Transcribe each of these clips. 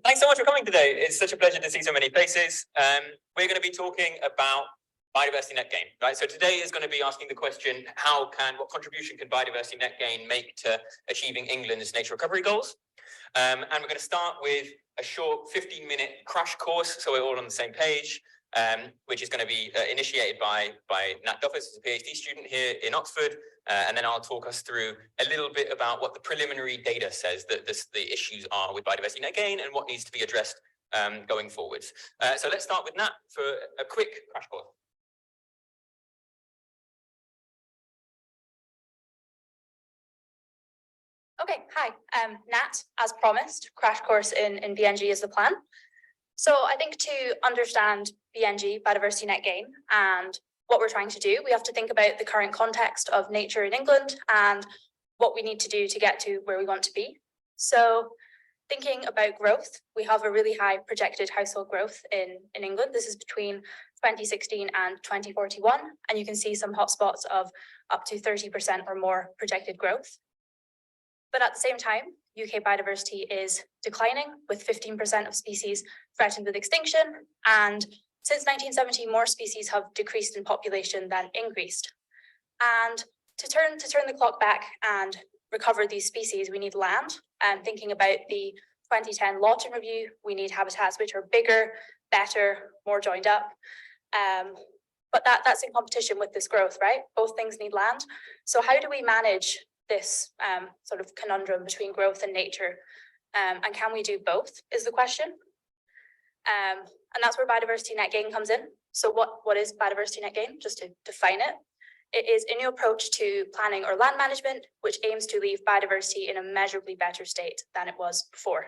Thanks so much for coming today. It's such a pleasure to see so many faces. We're going to be talking about biodiversity net gain, right? So today is going to be asking the question, what contribution can biodiversity net gain make to achieving England's nature recovery goals? And we're going to start with a short 15-minute crash course, so we're all on the same page, which is going to be initiated by Nat Duffus, who's a PhD student here in Oxford, and then I'll talk us through a little bit about what the preliminary data says that the issues are with biodiversity net gain and what needs to be addressed going forwards. So let's start with Nat for a quick crash course. Okay, hi, Nat, as promised, crash course in BNG is the plan. So I think to understand BNG, biodiversity net gain, and what we're trying to do, we have to think about the current context of nature in England and what we need to do to get to where we want to be. So thinking about growth, we have a really high projected household growth in England. This is between 2016 and 2041, and you can see some hotspots of up to 30% or more projected growth. But at the same time, UK biodiversity is declining, with 15% of species threatened with extinction. And since 1970, more species have decreased in population than increased. And to turn the clock back and recover these species, we need land. And thinking about the 2010 Lawton Review, we need habitats which are bigger, better, more joined up. But that's in competition with this growth, right? Both things need land. So how do we manage this sort of conundrum between growth and nature, and can we do both is the question, and that's where biodiversity net gain comes in. So what is biodiversity net gain? Just to define it, it is a new approach to planning or land management which aims to leave biodiversity in a measurably better state than it was before.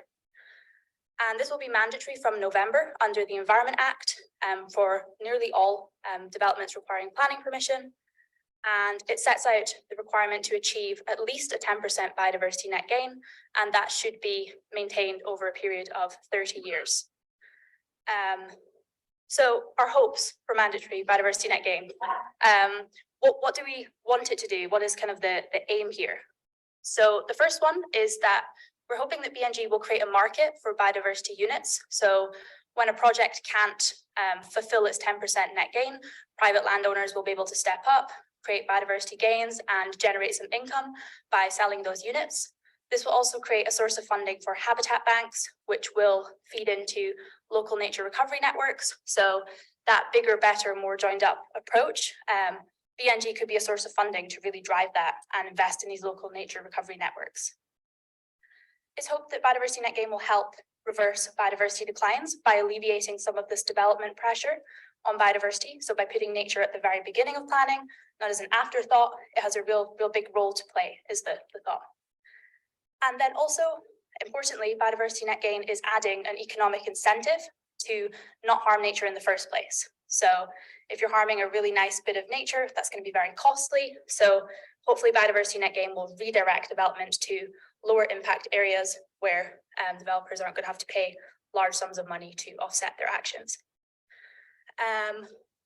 And this will be mandatory from November under the Environment Act for nearly all developments requiring planning permission. And it sets out the requirement to achieve at least a 10% biodiversity net gain, and that should be maintained over a period of 30 years. So our hopes for mandatory biodiversity net gain, what do we want it to do? What is kind of the aim here? So the first one is that we're hoping that BNG will create a market for biodiversity units. So when a project can't fulfill its 10% net gain, private landowners will be able to step up, create biodiversity gains and generate some income by selling those units. This will also create a source of funding for habitat banks, which will feed into local nature recovery networks. So that bigger, better, more joined up approach, BNG could be a source of funding to really drive that and invest in these local nature recovery networks. It's hoped that biodiversity net gain will help reverse biodiversity declines by alleviating some of this development pressure on biodiversity. So by putting nature at the very beginning of planning, not as an afterthought, it has a real big role to play, is the thought. And then also, importantly, biodiversity net gain is adding an economic incentive to not harm nature in the first place. So if you're harming a really nice bit of nature, that's going to be very costly. So hopefully biodiversity net gain will redirect development to lower impact areas where developers aren't going to have to pay large sums of money to offset their actions.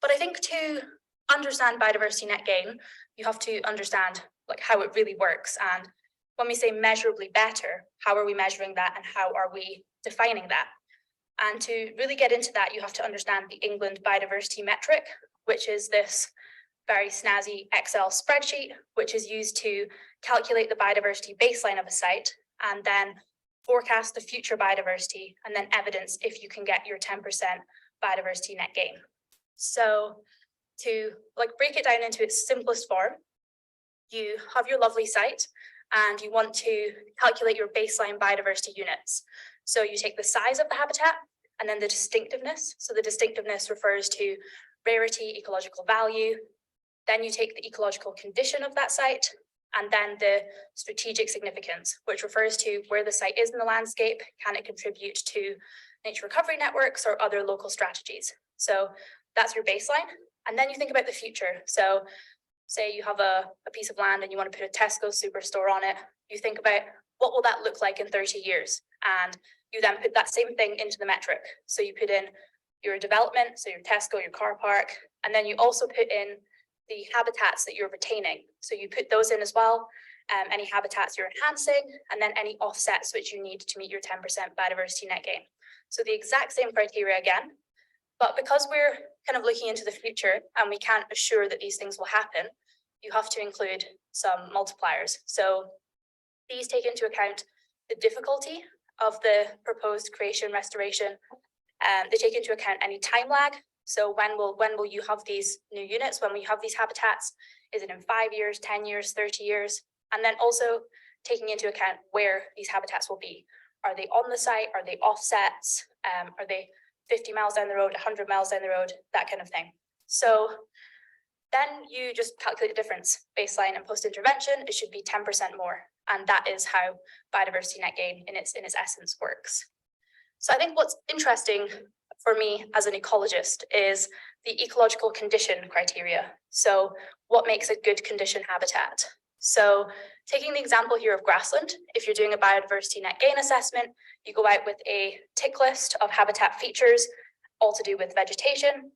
But I think to understand biodiversity net gain, you have to understand like how it really works. And when we say measurably better, how are we measuring that and how are we defining that? And to really get into that, you have to understand the England biodiversity metric, which is this very snazzy Excel spreadsheet, which is used to calculate the biodiversity baseline of a site and then forecast the future biodiversity and then evidence if you can get your 10% biodiversity net gain. So to break it down into its simplest form, you have your lovely site and you want to calculate your baseline biodiversity units. So you take the size of the habitat and then the distinctiveness. So the distinctiveness refers to rarity, ecological value. Then you take the ecological condition of that site and then the strategic significance, which refers to where the site is in the landscape. Can it contribute to nature recovery networks or other local strategies? So that's your baseline. And then you think about the future. So say you have a piece of land and you want to put a Tesco superstore on it. You think about what will that look like in 30 years? And you then put that same thing into the metric. So you put in your development, so your Tesco, your car park, and then you also put in the habitats that you're retaining. So you put those in as well. any habitats you're enhancing, and then any offsets which you need to meet your 10% biodiversity net gain. So the exact same criteria again, but because we're kind of looking into the future and we can't assure that these things will happen, you have to include some multipliers. So these take into account the difficulty of the proposed creation restoration. They take into account any time lag. So when will you have these new units? When will you have these habitats? Is it in 5 years, 10 years, 30 years? And then also taking into account where these habitats will be. Are they on the site? Are they offsets? Are they 50 miles down the road, 100 miles down the road, that kind of thing. So then you just calculate the difference. Baseline and post-intervention, it should be 10% more. And that is how biodiversity net gain in its essence works. So I think what's interesting for me as an ecologist is the ecological condition criteria. So what makes a good condition habitat? So taking the example here of grassland, if you're doing a biodiversity net gain assessment, you go out with a tick list of habitat features, all to do with vegetation.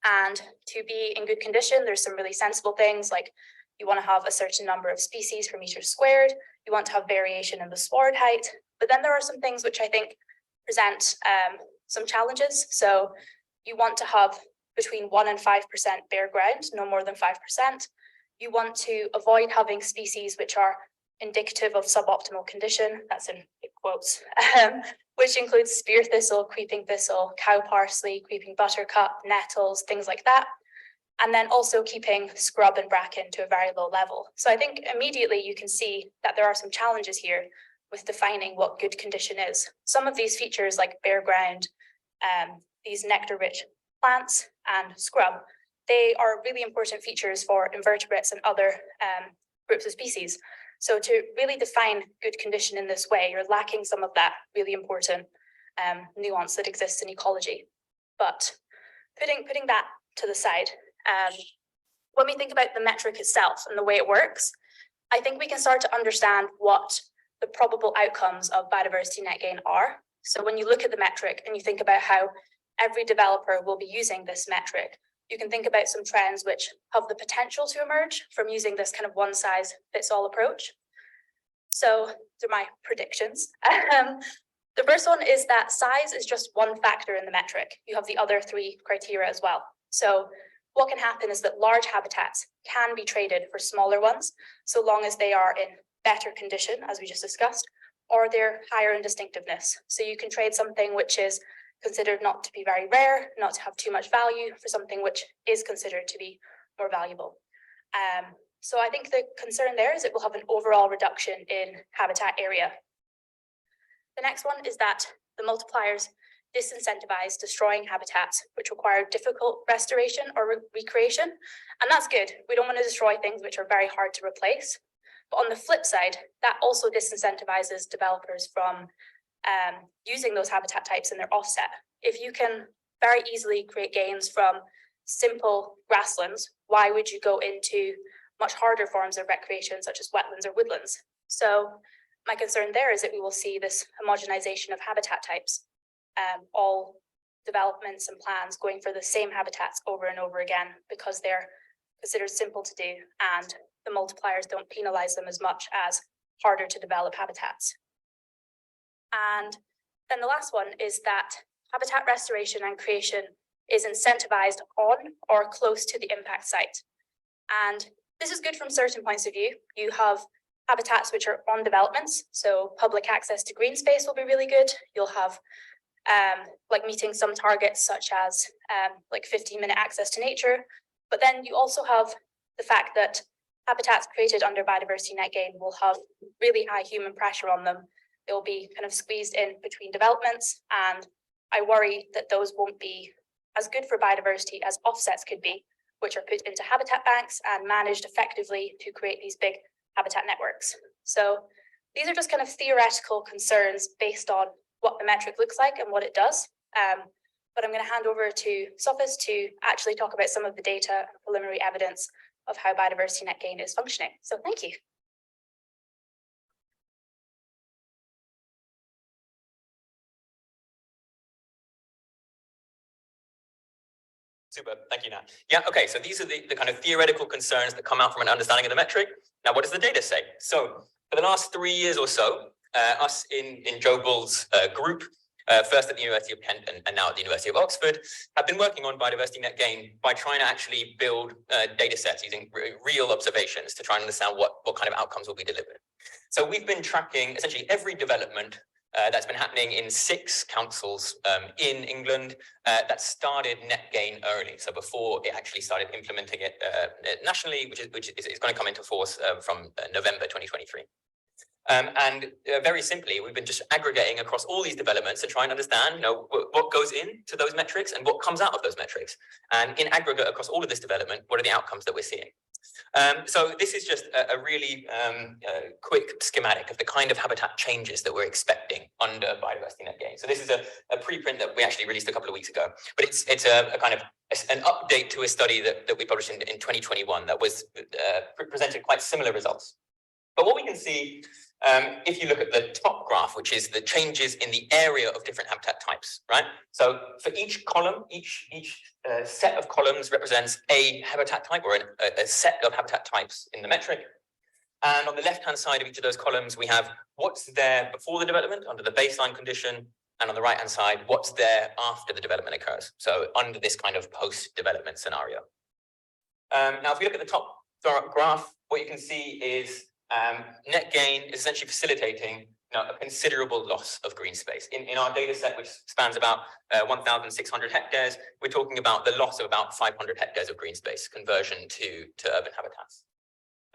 And to be in good condition, there's some really sensible things like you want to have a certain number of species per meter squared. You want to have variation in the sward height. But then there are some things which I think present some challenges. So you want to have between 1 and 5% bare ground, no more than 5%. You want to avoid having species which are indicative of suboptimal condition, that's in big quotes, which includes spear thistle, creeping thistle, cow parsley, creeping buttercup, nettles, things like that. And then also keeping scrub and bracken to a very low level. So I think immediately you can see that there are some challenges here with defining what good condition is. Some of these features like bare ground, these nectar-rich plants and scrub, they are really important features for invertebrates and other groups of species. So to really define good condition in this way, you're lacking some of that really important nuance that exists in ecology. But putting that to the side, when we think about the metric itself and the way it works, I think we can start to understand what the probable outcomes of biodiversity net gain are. So when you look at the metric and you think about how every developer will be using this metric, you can think about some trends which have the potential to emerge from using this kind of one size fits all approach. So these are my predictions. The first one is that size is just one factor in the metric. You have the other 3 criteria as well. So what can happen is that large habitats can be traded for smaller ones, so long as they are in better condition, as we just discussed, or they're higher in distinctiveness. So you can trade something which is considered not to be very rare, not to have too much value, for something which is considered to be more valuable. So I think the concern there is it will have an overall reduction in habitat area. The next one is that the multipliers disincentivize destroying habitats which require difficult restoration or recreation. And that's good. We don't want to destroy things which are very hard to replace. But on the flip side, that also disincentivizes developers from using those habitat types in their offset. If you can very easily create gains from simple grasslands, why would you go into much harder forms of recreation such as wetlands or woodlands? So my concern there is that we will see this homogenization of habitat types, all developments and plans going for the same habitats over and over again because they're considered simple to do and the multipliers don't penalize them as much as harder to develop habitats. And then the last one is that habitat restoration and creation is incentivized on or close to the impact site. And this is good from certain points of view. You have habitats which are on developments, so public access to green space will be really good. You'll have like meeting some targets such as like 15-minute access to nature. But then you also have the fact that habitats created under biodiversity net gain will have really high human pressure on them. They will be kind of squeezed in between developments, and I worry that those won't be as good for biodiversity as offsets could be, which are put into habitat banks and managed effectively to create these big habitat networks. So these are just kind of theoretical concerns based on what the metric looks like and what it does. But I'm going to hand over to Sophus to actually talk about some of the data and preliminary evidence of how biodiversity net gain is functioning. So thank you. Super, thank you, Nat. Yeah, okay, so these are the kind of theoretical concerns that come out from an understanding of the metric. Now, what does the data say? So, for the last 3 years or so, us in Joe Bull's group, first at the University of Kent and now at the University of Oxford, have been working on biodiversity net gain by trying to actually build data sets using real observations to try and understand what kind of outcomes will be delivered. So we've been tracking essentially every development that's been happening in 6 councils in England that started net gain early. So before it actually started implementing it nationally, which is going to come into force from November 2023. And very simply, we've been just aggregating across all these developments and trying to understand, what goes into those metrics and what comes out of those metrics. And in aggregate across all of this development, what are the outcomes that we're seeing? So this is just a really quick schematic of the kind of habitat changes that we're expecting under biodiversity net gain. So this is a preprint that we actually released a couple of weeks ago, but it's a kind of an update to a study that we published in 2021 that was presented quite similar results. But what we can see, if you look at the top graph, which is the changes in the area of different habitat types, right? So for each column, each set of columns represents a habitat type or a set of habitat types in the metric. And on the left-hand side of each of those columns, we have what's there before the development under the baseline condition, and on the right-hand side, what's there after the development occurs. So under this kind of post-development scenario. Now, if we look at the top graph, what you can see is net gain is essentially facilitating a considerable loss of green space. In our data set, which spans about 1,600 hectares, we're talking about the loss of about 500 hectares of green space, conversion to urban habitats.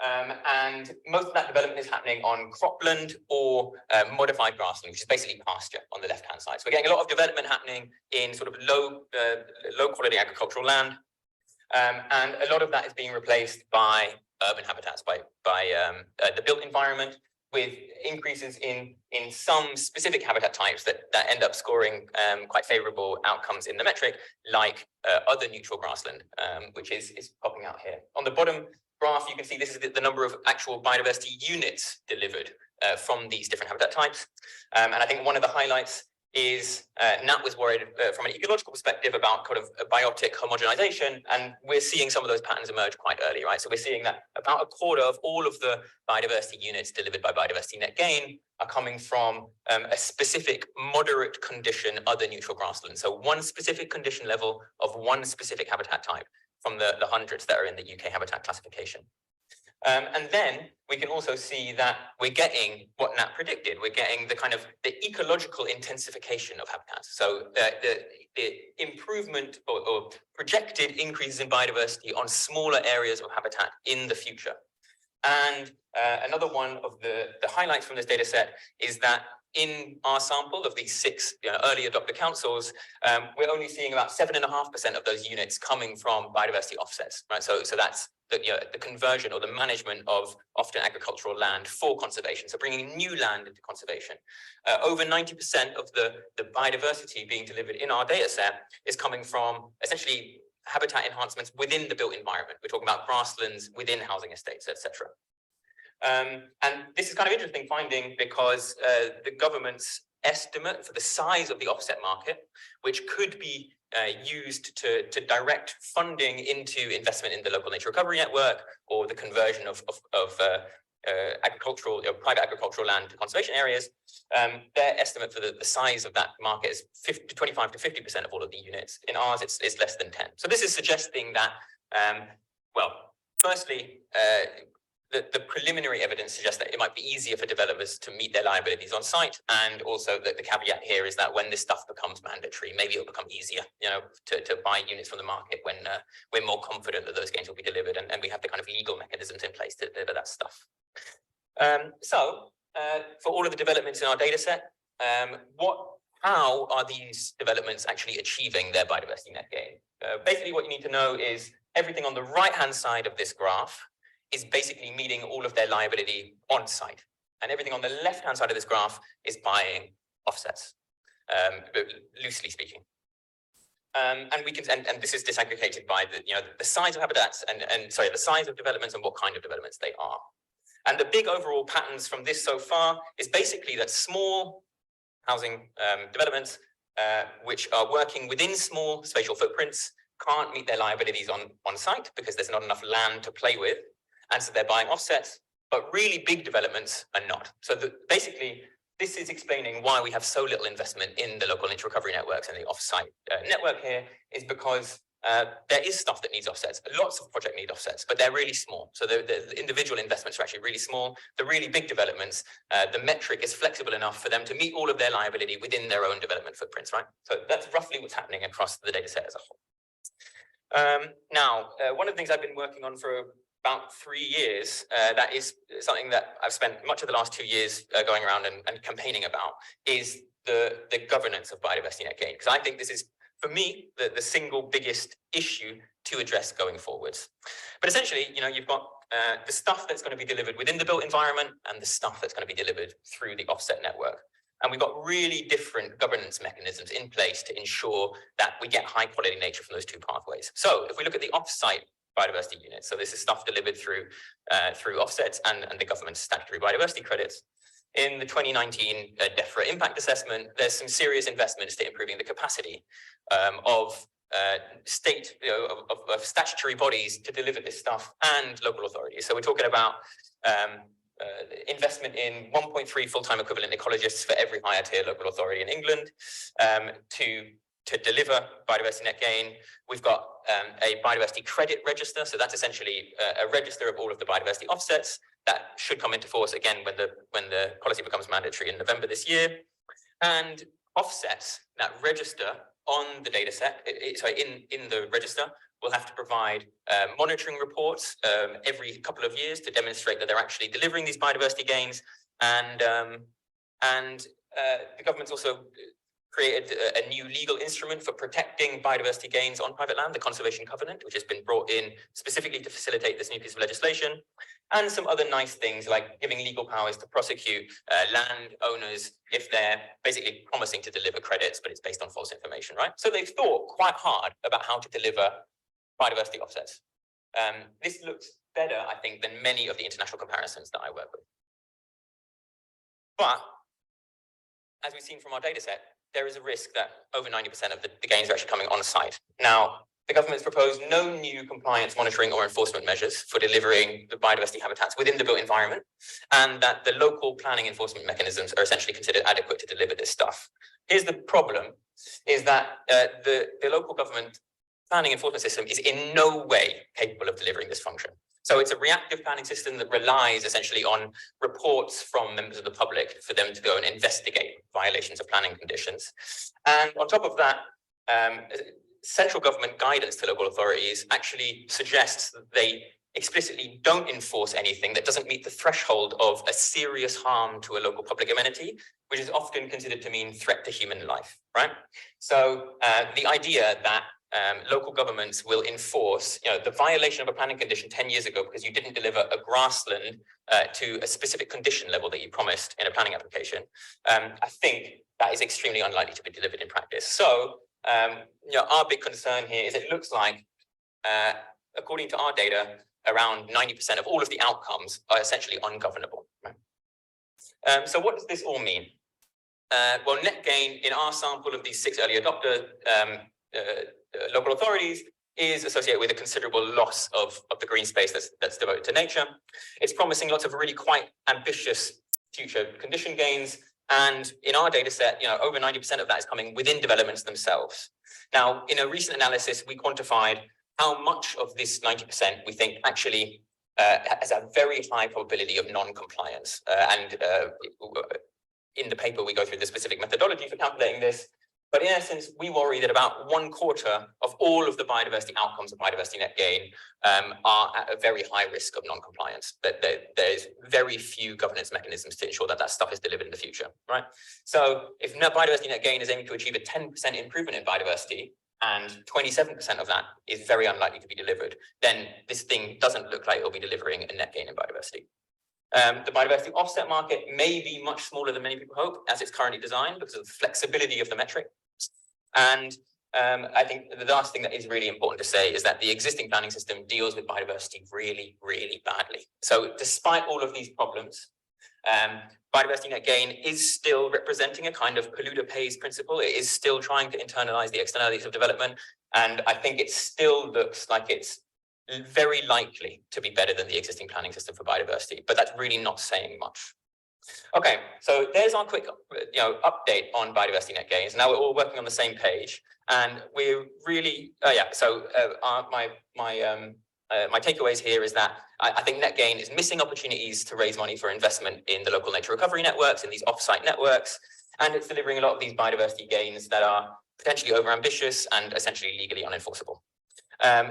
And most of that development is happening on cropland or modified grassland, which is basically pasture on the left-hand side. So we're getting a lot of development happening in sort of low quality agricultural land. And a lot of that is being replaced by urban habitats, by the built environment, with increases in some specific habitat types that end up scoring quite favorable outcomes in the metric, like other neutral grassland, which is popping out here. On the bottom graph, you can see this is the number of actual biodiversity units delivered from these different habitat types. And I think one of the highlights is Nat was worried from an ecological perspective about kind of a biotic homogenization, and we're seeing some of those patterns emerge quite early, right? So we're seeing that about a quarter of all of the biodiversity units delivered by biodiversity net gain are coming from a specific moderate condition, other neutral grassland. So one specific condition level of one specific habitat type from the hundreds that are in the UK habitat classification. And then we can also see that we're getting what Nat predicted. We're getting the kind of the ecological intensification of habitats. So the improvement or projected increases in biodiversity on smaller areas of habitat in the future. And another one of the highlights from this data set is that in our sample of these 6 early adopter councils, we're only seeing about 7.5% of those units coming from biodiversity offsets, right? So that's the conversion or the management of often agricultural land for conservation. So bringing new land into conservation. Over 90% of the biodiversity being delivered in our data set is coming from essentially habitat enhancements within the built environment. We're talking about grasslands within housing estates, etc. And this is kind of interesting finding because the government's estimate for the size of the offset market, which could be used to direct funding into investment in the local nature recovery network or the conversion of agricultural, private agricultural land to conservation areas, their estimate for the size of that market is 25 to 50% of all of the units. In ours, it's less than 10. So this is suggesting that, well, firstly, the preliminary evidence suggests that it might be easier for developers to meet their liabilities on site, and also that the caveat here is that when this stuff becomes mandatory, maybe it'll become easier, to buy units from the market when we're more confident that those gains will be delivered, and we have the kind of legal mechanisms in place to deliver that stuff. So for all of the developments in our data set, how are these developments actually achieving their biodiversity net gain? Basically, what you need to know is everything on the right-hand side of this graph is basically meeting all of their liability on site. And everything on the left-hand side of this graph is buying offsets, loosely speaking. And we can, and this is disaggregated by the size of habitats and the size of developments and what kind of developments they are. And the big overall patterns from this so far is basically that small housing developments, which are working within small spatial footprints, can't meet their liabilities on site because there's not enough land to play with, and so they're buying offsets, but really big developments are not. So basically, this is explaining why we have so little investment in the local nature recovery networks and the off-site network here, is because there is stuff that needs offsets. Lots of projects need offsets, but they're really small. So the individual investments are actually really small. The really big developments, the metric is flexible enough for them to meet all of their liability within their own development footprints, right? So that's roughly what's happening across the data set as a whole. Now, one of the things I've been working on for about 3 years, that is something that I've spent much of the last 2 years going around and campaigning about, is the governance of biodiversity net gain. Because I think this is, for me, the single biggest issue to address going forwards. But essentially, you've got the stuff that's going to be delivered within the built environment and the stuff that's going to be delivered through the offset network. And we've got really different governance mechanisms in place to ensure that we get high quality nature from those two pathways. So if we look at the off-site biodiversity units, so this is stuff delivered through offsets and the government's statutory biodiversity credits. In the 2019 DEFRA impact assessment, there's some serious investments to improving the capacity of state, of statutory bodies to deliver this stuff, and local authorities. So we're talking about investment in 1.3 full-time equivalent ecologists for every higher tier local authority in England to deliver biodiversity net gain. We've got a biodiversity credit register. So that's essentially a register of all of the biodiversity offsets that should come into force again when the policy becomes mandatory in November this year. And offsets that register on the data set, in the register, will have to provide monitoring reports every couple of years to demonstrate that they're actually delivering these biodiversity gains. And the government's also created a new legal instrument for protecting biodiversity gains on private land, the Conservation Covenant, which has been brought in specifically to facilitate this new piece of legislation, and some other nice things like giving legal powers to prosecute land owners if they're basically promising to deliver credits, but it's based on false information, right? So they've thought quite hard about how to deliver biodiversity offsets. This looks better, I think, than many of the international comparisons that I work with. But as we've seen from our data set, there is a risk that over 90% of the gains are actually coming on site. Now, the government's proposed no new compliance monitoring or enforcement measures for delivering the biodiversity habitats within the built environment, and that the local planning enforcement mechanisms are essentially considered adequate to deliver this stuff. Here's the problem, is that the local government planning enforcement system is in no way capable of delivering this function. So it's a reactive planning system that relies essentially on reports from members of the public for them to go and investigate violations of planning conditions. And on top of that, central government guidance to local authorities actually suggests that they explicitly don't enforce anything that doesn't meet the threshold of a serious harm to a local public amenity, which is often considered to mean threat to human life, right? So the idea that local governments will enforce, the violation of a planning condition 10 years ago because you didn't deliver a grassland to a specific condition level that you promised in a planning application, I think that is extremely unlikely to be delivered in practice. So, our big concern here is it looks like, according to our data, around 90% of all of the outcomes are essentially ungovernable. Right? So what does this all mean? Well, net gain in our sample of these 6 early adopter local authorities is associated with a considerable loss of the green space that's devoted to nature. It's promising lots of really quite ambitious future condition gains. And in our data set, over 90% of that is coming within developments themselves. Now, in a recent analysis, we quantified how much of this 90% we think actually has a very high probability of non-compliance. In the paper, we go through the specific methodology for calculating this. But in essence, we worry that about 1/4 of all of the biodiversity outcomes of biodiversity net gain are at a very high risk of non-compliance. That there's very few governance mechanisms to ensure that that stuff is delivered in the future, right? So if biodiversity net gain is aiming to achieve a 10% improvement in biodiversity, and 27% of that is very unlikely to be delivered, then this thing doesn't look like it'll be delivering a net gain in biodiversity. The biodiversity offset market may be much smaller than many people hope as it's currently designed because of the flexibility of the metric. And I think the last thing that is really important to say is that the existing planning system deals with biodiversity really, really badly. So despite all of these problems, Biodiversity net gain is still representing a kind of polluter pays principle. It is still trying to internalize the externalities of development. And I think it still looks like it's very likely to be better than the existing planning system for biodiversity, but that's really not saying much. Okay, so there's our quick update on biodiversity net gains. Now we're all working on the same page, and we're really my takeaways here is that I think net gain is missing opportunities to raise money for investment in the local nature recovery networks, in these offsite networks, and it's delivering a lot of these biodiversity gains that are potentially overambitious and essentially legally unenforceable.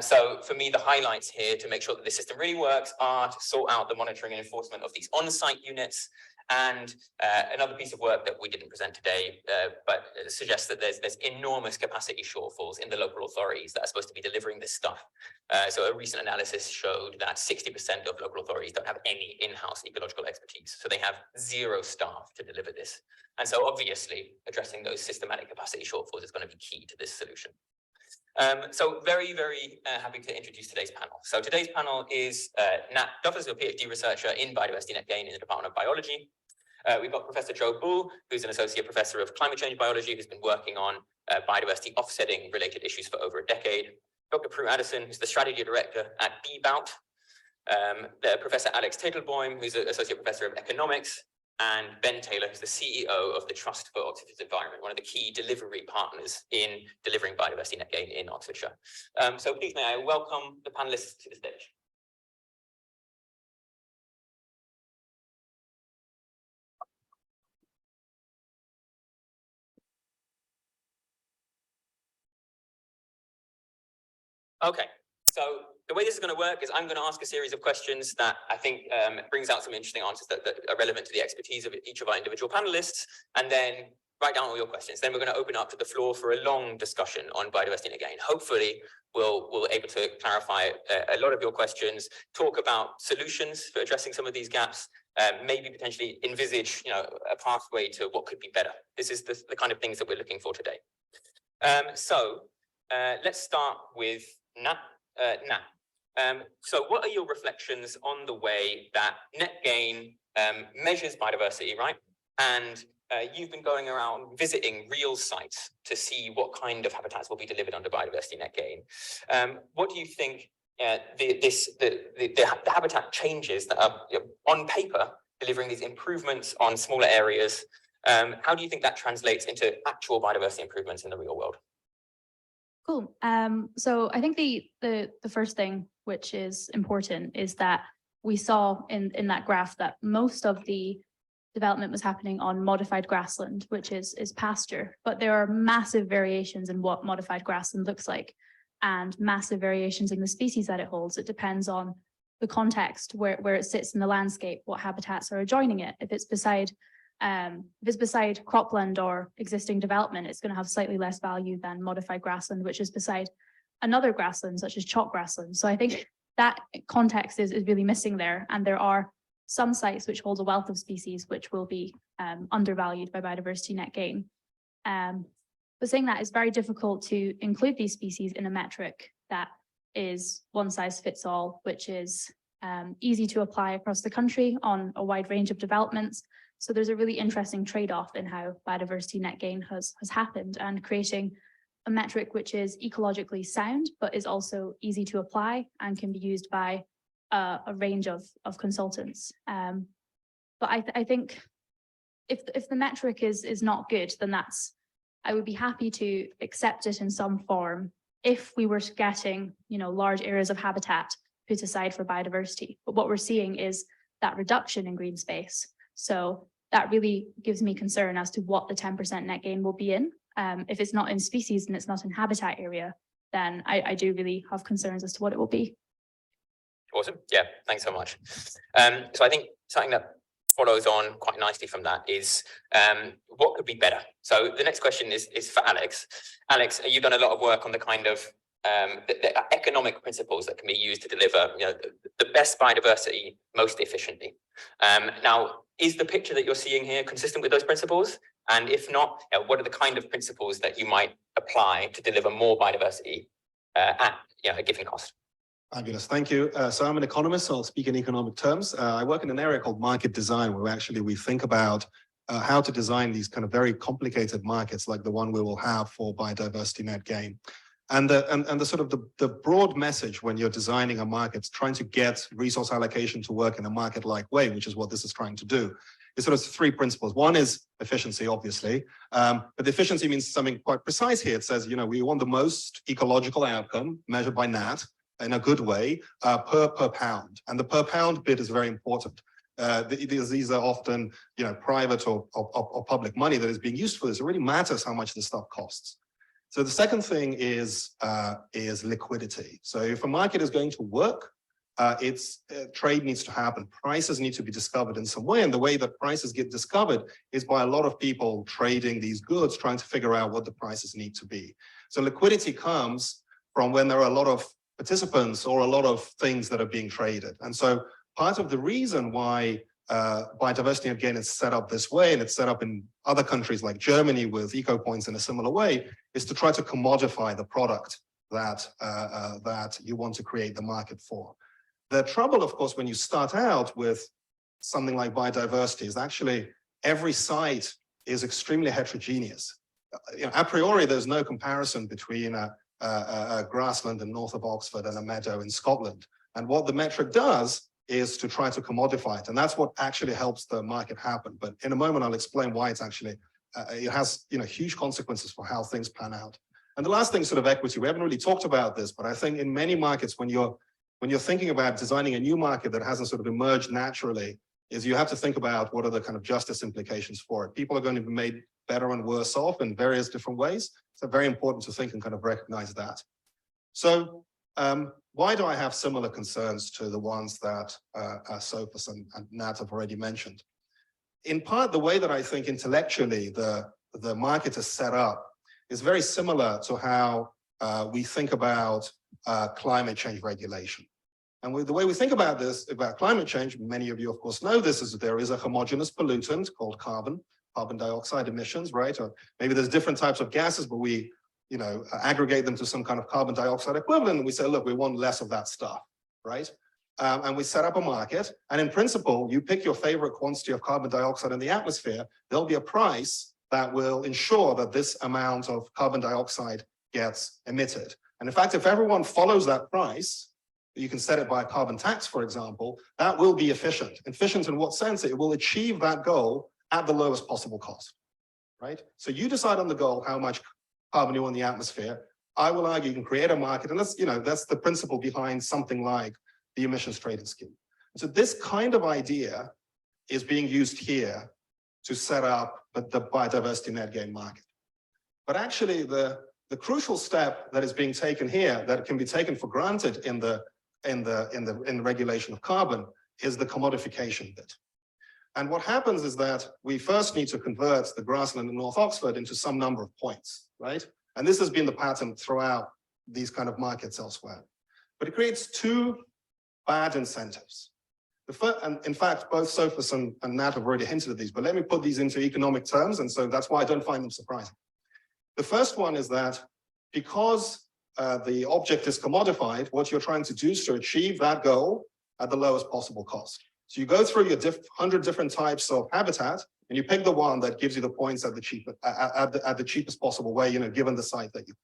So for me, the highlights here to make sure that the system really works are to sort out the monitoring and enforcement of these on-site units. And another piece of work that we didn't present today, but suggests that there's enormous capacity shortfalls in the local authorities that are supposed to be delivering this stuff. So a recent analysis showed that 60% of local authorities don't have any in-house ecological expertise. So they have 0 staff to deliver this. And so obviously addressing those systematic capacity shortfalls is going to be key to this solution. So very, very happy to introduce today's panel. So today's panel is Nat Duffers, a PhD researcher in biodiversity net gain in the Department of Biology. We've got Professor Joe Bull, who's an associate professor of climate change biology, who's been working on biodiversity offsetting related issues for over a decade. Dr. Prue Addison, who's the strategy director at BBOUT. Professor Alex Teitelbaum, who's an associate professor of economics. And Ben Taylor, who's the CEO of the Trust for Oxford's Environment, one of the key delivery partners in delivering biodiversity net gain in Oxfordshire. So please may I welcome the panelists to the stage. Okay, so the way this is going to work is I'm going to ask a series of questions that I think brings out some interesting answers that are relevant to the expertise of each of our individual panelists, and then write down all your questions. Then we're going to open up to the floor for a long discussion on biodiversity net gain. Hopefully, we'll able to clarify a lot of your questions, talk about solutions for addressing some of these gaps, maybe potentially envisage a pathway to what could be better. This is the kind of things that we're looking for today. So let's start with Nat. So what are your reflections on the way that net gain measures biodiversity, right? And you've been going around visiting real sites to see what kind of habitats will be delivered under biodiversity net gain. What do you think the habitat changes that are on paper delivering these improvements on smaller areas? How do you think that translates into actual biodiversity improvements in the real world? Cool. So I think the first thing which is important is that we saw in that graph that most of the development was happening on modified grassland, which is pasture, but there are massive variations in what modified grassland looks like, and massive variations in the species that it holds. It depends on the context, where it sits in the landscape, what habitats are adjoining it. If it's beside cropland or existing development, it's going to have slightly less value than modified grassland, which is beside another grassland, such as chalk grassland. So I think that context is really missing there. And there are some sites which hold a wealth of species which will be undervalued by biodiversity net gain. But saying that, it's very difficult to include these species in a metric that is one size fits all, which is easy to apply across the country on a wide range of developments. So there's a really interesting trade-off in how biodiversity net gain has happened, and creating a metric which is ecologically sound, but is also easy to apply and can be used by a range of consultants. But I think if the metric is not good, then I would be happy to accept it in some form if we were getting large areas of habitat put aside for biodiversity. But what we're seeing is that reduction in green space. So that really gives me concern as to what the 10% net gain will be in. If it's not in species and it's not in habitat area, then I do really have concerns as to what it will be. Awesome. Yeah, thanks so much. So I think something that follows on quite nicely from that is what could be better? So the next question is for Alex. Alex, you've done a lot of work on the kind of the economic principles that can be used to deliver the best biodiversity most efficiently. Now, is the picture that you're seeing here consistent with those principles? And if not, what are the kind of principles that you might apply to deliver more biodiversity at a given cost? Fabulous, thank you. So I'm an economist, so I'll speak in economic terms. I work in an area called market design, where actually we think about how to design these kind of very complicated markets like the one we will have for biodiversity net gain. And the sort of the broad message when you're designing a market, trying to get resource allocation to work in a market-like way, which is what this is trying to do, is sort of three principles. One is efficiency, obviously, but the efficiency means something quite precise here. It says, you know, we want the most ecological outcome measured by NAT in a good way per pound, and the per pound bit is very important. These are often, you know, private or public money that is being used for this. It really matters how much this stuff costs. So the second thing is liquidity. So if a market is going to work, trade needs to happen. Prices need to be discovered in some way. And the way that prices get discovered is by a lot of people trading these goods, trying to figure out what the prices need to be. So liquidity comes from when there are a lot of participants or a lot of things that are being traded. And so part of the reason why biodiversity net gain is set up this way, and it's set up in other countries like Germany with eco points in a similar way, is to try to commodify the product that that you want to create the market for. The trouble, of course, when you start out with something like biodiversity is actually every site is extremely heterogeneous. You know, a priori, there's no comparison between a grassland in north of Oxford and a meadow in Scotland. And what the metric does is to try to commodify it. And that's what actually helps the market happen. But in a moment, I'll explain why it's actually, it has, you know, huge consequences for how things pan out. And the last thing, sort of equity, we haven't really talked about this, but I think in many markets, when you're thinking about designing a new market that hasn't sort of emerged naturally, is you have to think about what are the kind of justice implications for it. People are going to be made better and worse off in various different ways. So very important to think and kind of recognize that. So why do I have similar concerns to the ones that Sophus and Nat have already mentioned? In part, the way that I think intellectually the market is set up is very similar to how we think about climate change regulation. And the way we think about this, about climate change, many of you of course know this, is that there is a homogeneous pollutant called carbon dioxide emissions, right? Or maybe there's different types of gases, but we, you know, aggregate them to some kind of carbon dioxide equivalent, and we say, look, we want less of that stuff, right? And we set up a market, and in principle, you pick your favorite quantity of carbon dioxide in the atmosphere, there'll be a price that will ensure that this amount of carbon dioxide gets emitted. And in fact, if everyone follows that price, you can set it by a carbon tax, for example, that will be efficient. Efficient in what sense? It will achieve that goal at the lowest possible cost, right? So you decide on the goal, how much carbon you want in the atmosphere. I will argue you can create a market, and that's, you know, that's the principle behind something like the emissions trading scheme. So this kind of idea is being used here to set up the biodiversity net gain market. But actually the crucial step that is being taken here, that can be taken for granted in the regulation of carbon, is the commodification bit. And what happens is that we first need to convert the grassland in North Oxford into some number of points, right? And this has been the pattern throughout these kind of markets elsewhere. But it creates two bad incentives. The first, and in fact, both Sophus and Nat have already hinted at these, but let me put these into economic terms, and so that's why I don't find them surprising. The first one is that because the object is commodified, what you're trying to do is to achieve that goal at the lowest possible cost. So you go through your 100 different types of habitat, and you pick the one that gives you the points at the cheapest possible way, you know, given the site that you.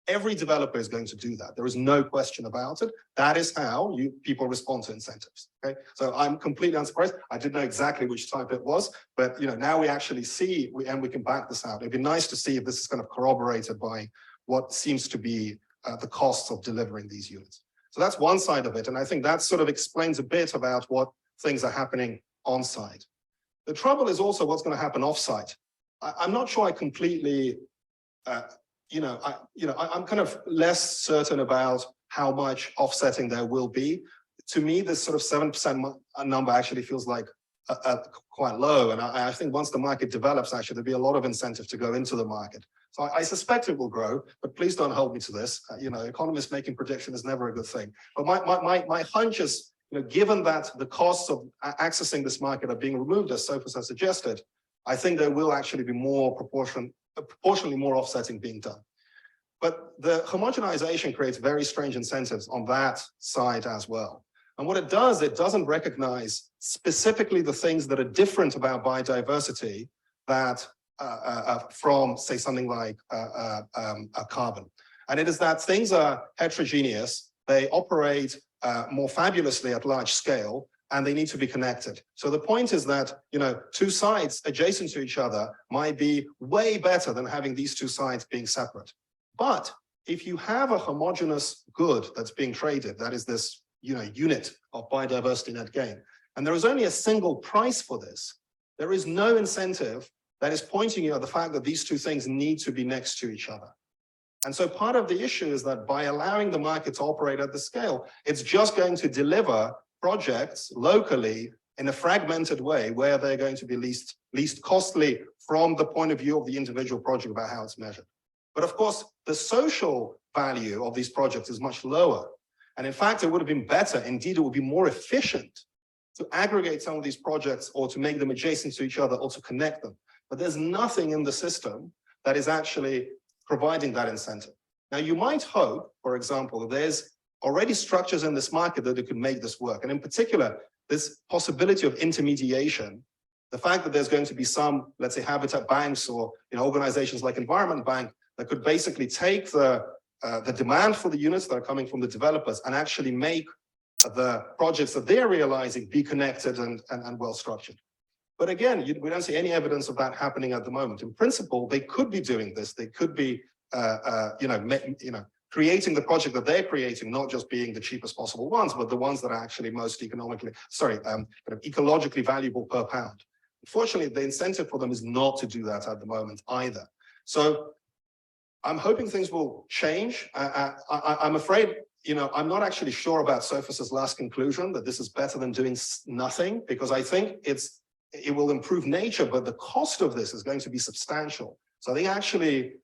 Every developer is going to do that. There is no question about it. That is how people respond to incentives. Okay, so I'm completely unsurprised. I didn't know exactly which type it was, but you know, now we actually see, and we can back this out. It'd be nice to see if this is kind of corroborated by what seems to be the costs of delivering these units. So that's one side of it, and I think that sort of explains a bit about what things are happening on site. The trouble is also what's going to happen off site. I'm not sure I completely. I'm kind of less certain about how much offsetting there will be. To me, this sort of 7% number actually feels like quite low. And I think once the market develops, actually, there'll be a lot of incentive to go into the market. So I suspect it will grow, but please don't hold me to this. Economists making prediction is never a good thing. But my hunch is, given that the costs of accessing this market are being removed, as Sophus has suggested, I think there will actually be more proportionally more offsetting being done. But the homogenization creates very strange incentives on that side as well. And what it does, it doesn't recognize specifically the things that are different about biodiversity that from, say, something like carbon. And it is that things are heterogeneous, they operate more fabulously at large scale, and they need to be connected. So the point is that, you know, two sides adjacent to each other might be way better than having these two sides being separate. But if you have a homogeneous good that's being traded, that is this, you know, unit of biodiversity net gain, and there is only a single price for this, there is no incentive that is pointing you at the fact that these two things need to be next to each other. And so part of the issue is that by allowing the market to operate at the scale, it's just going to deliver projects locally in a fragmented way where they're going to be least costly from the point of view of the individual project about how it's measured. But of course, the social value of these projects is much lower. And in fact, it would have been better, indeed, it would be more efficient to aggregate some of these projects or to make them adjacent to each other or to connect them. But there's nothing in the system that is actually providing that incentive. Now, you might hope, for example, that there's already structures in this market that it could make this work. And in particular, this possibility of intermediation, the fact that there's going to be some, let's say, habitat banks or, you know, organizations like Environment Bank that could basically take the demand for the units that are coming from the developers and actually make the projects that they're realizing be connected and well structured. But again, we don't see any evidence of that happening at the moment. In principle, they could be doing this. They could be, creating the project that they're creating, not just being the cheapest possible ones, but the ones that are actually most ecologically valuable per pound. Unfortunately, the incentive for them is not to do that at the moment either. So I'm hoping things will change. I'm afraid, you know, I'm not actually sure about Sophus's last conclusion that this is better than doing nothing, because I think it will improve nature, but the cost of this is going to be substantial. So I think actually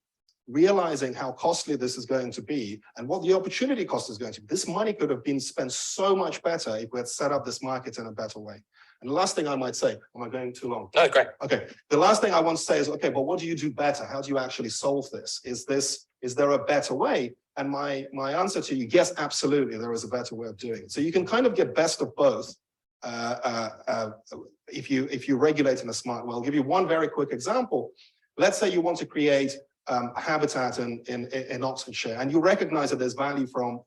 realizing how costly this is going to be and what the opportunity cost is going to be, this money could have been spent so much better if we had set up this market in a better way. And the last thing I might say, am I going too long? No, great. Okay, the last thing I want to say is, okay, but what do you do better? How do you actually solve this? Is there a better way? And my answer to you, yes, absolutely, there is a better way of doing it. So you can kind of get best of both if you regulate in a smart way. I'll give you one very quick example. Let's say you want to create a habitat in Oxfordshire, and you recognize that there's value from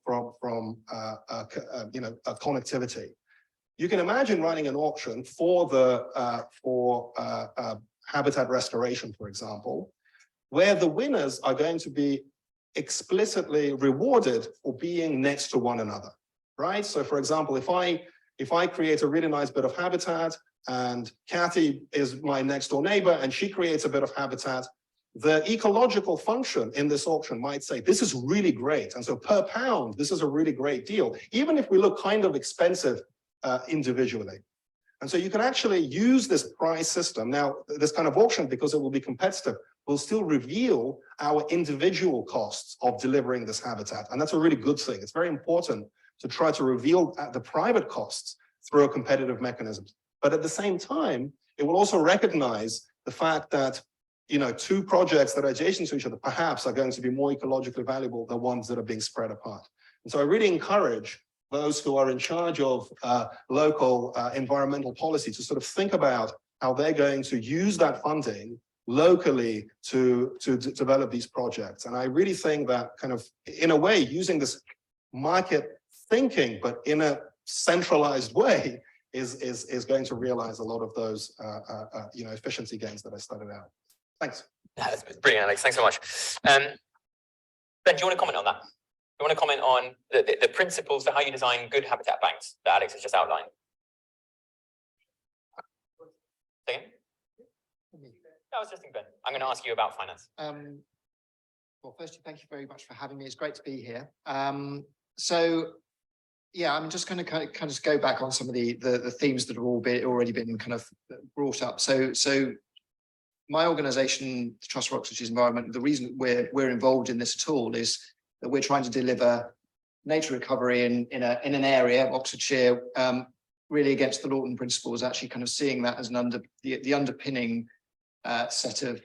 connectivity. You can imagine running an auction for habitat restoration, for example, where the winners are going to be explicitly rewarded for being next to one another, right? So, for example, if I create a really nice bit of habitat and Kathy is my next door neighbor and she creates a bit of habitat, the ecological function in this auction might say, this is really great. And so per pound, this is a really great deal, even if we look kind of expensive individually. And so you can actually use this price system. Now, this kind of auction, because it will be competitive, will still reveal our individual costs of delivering this habitat. And that's a really good thing. It's very important to try to reveal the private costs through a competitive mechanism. But at the same time, it will also recognize the fact that, you know, two projects that are adjacent to each other perhaps are going to be more ecologically valuable than ones that are being spread apart. And so I really encourage those who are in charge of local environmental policy to sort of think about how they're going to use that funding locally to develop these projects. And I really think that kind of, in a way, using this market thinking, but in a centralized way, is going to realize a lot of those efficiency gains that I started out. Thanks. That's brilliant, Alex. Thanks so much. Ben, do you want to comment on that? Do you want to comment on the principles for how you design good habitat banks that Alex has just outlined? Second? I was just thinking, Ben. I'm going to ask you about finance. Well, firstly, thank you very much for having me. It's great to be here. So, yeah, I'm just going to kind of go back on some of the themes that have already been kind of brought up. So my organisation, the Trust for Oxfordshire's Environment, the reason we're involved in this at all is that we're trying to deliver nature recovery in an area, Oxfordshire, really against the Lawton principles, actually kind of seeing that as the underpinning set of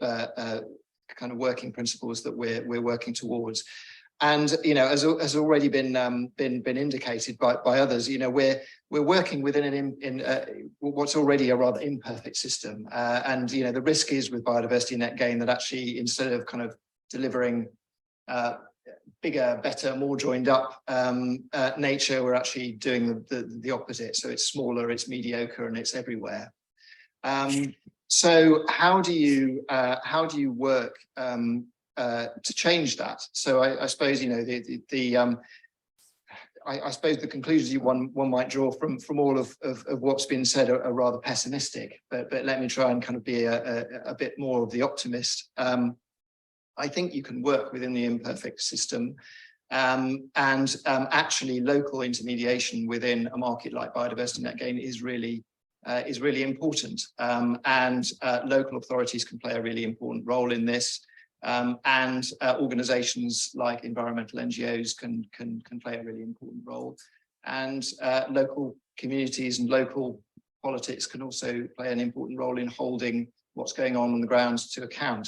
kind of working principles that we're working towards. And as already been indicated by others, we're working within what's already a rather imperfect system. And the risk is with biodiversity net gain that actually instead of kind of delivering bigger, better, more joined up nature, we're actually doing the opposite. So it's smaller, it's mediocre, and it's everywhere. So how do you work to change that? So I suppose I suppose the conclusions one might draw from all of what's been said are rather pessimistic. But let me try and kind of be a bit more of the optimist. I think you can work within the imperfect system, and actually local intermediation within a market like biodiversity net gain is really important, and local authorities can play a really important role in this, and organisations like environmental NGOs can play a really important role, and local communities and local politics can also play an important role in holding what's going on the ground to account.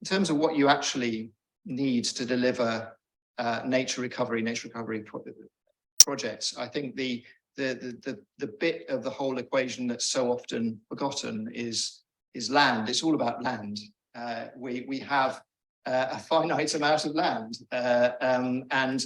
In terms of what you actually need to deliver nature recovery projects, I think the bit of the whole equation that's so often forgotten is land. It's all about land. We have a finite amount of land, and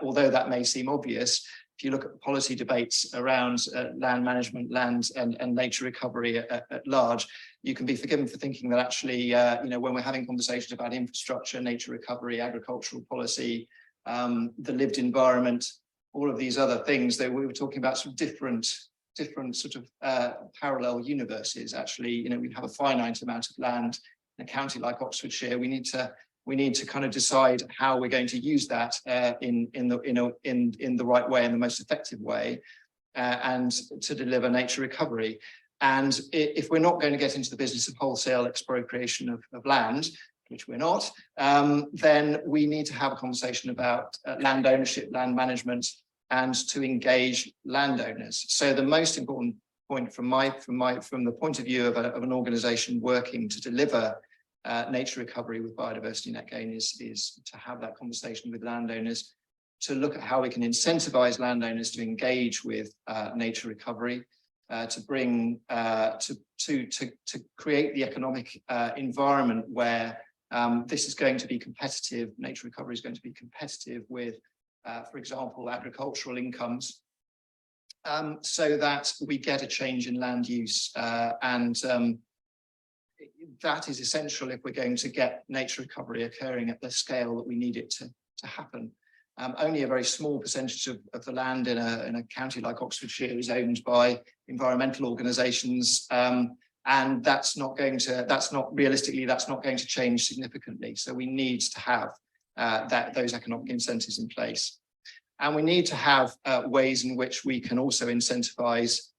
although that may seem obvious, if you look at the policy debates around land management, land and nature recovery at large, you can be forgiven for thinking that actually, when we're having conversations about infrastructure, nature recovery, agricultural policy, the lived environment, all of these other things, that we were talking about some different sort of parallel universes. Actually, we have a finite amount of land in a county like Oxfordshire. We need to kind of decide how we're going to use that in the right way, in the most effective way, and to deliver nature recovery. And if we're not going to get into the business of wholesale expropriation of land, which we're not, then we need to have a conversation about land ownership, land management, and to engage landowners. So the most important point from the point of view of an organisation working to deliver nature recovery with biodiversity net gain is to have that conversation with landowners, to look at how we can incentivize landowners to engage with nature recovery, to bring to create the economic environment where this is going to be competitive. Nature recovery is going to be competitive with, for example, agricultural incomes, so that we get a change in land use, and that is essential if we're going to get nature recovery occurring at the scale that we need it to happen. Only a very small percentage of the land in a county like Oxfordshire is owned by environmental organisations, and that's not going to change significantly. So we need to have those economic incentives in place, and we need to have ways in which we can also incentivise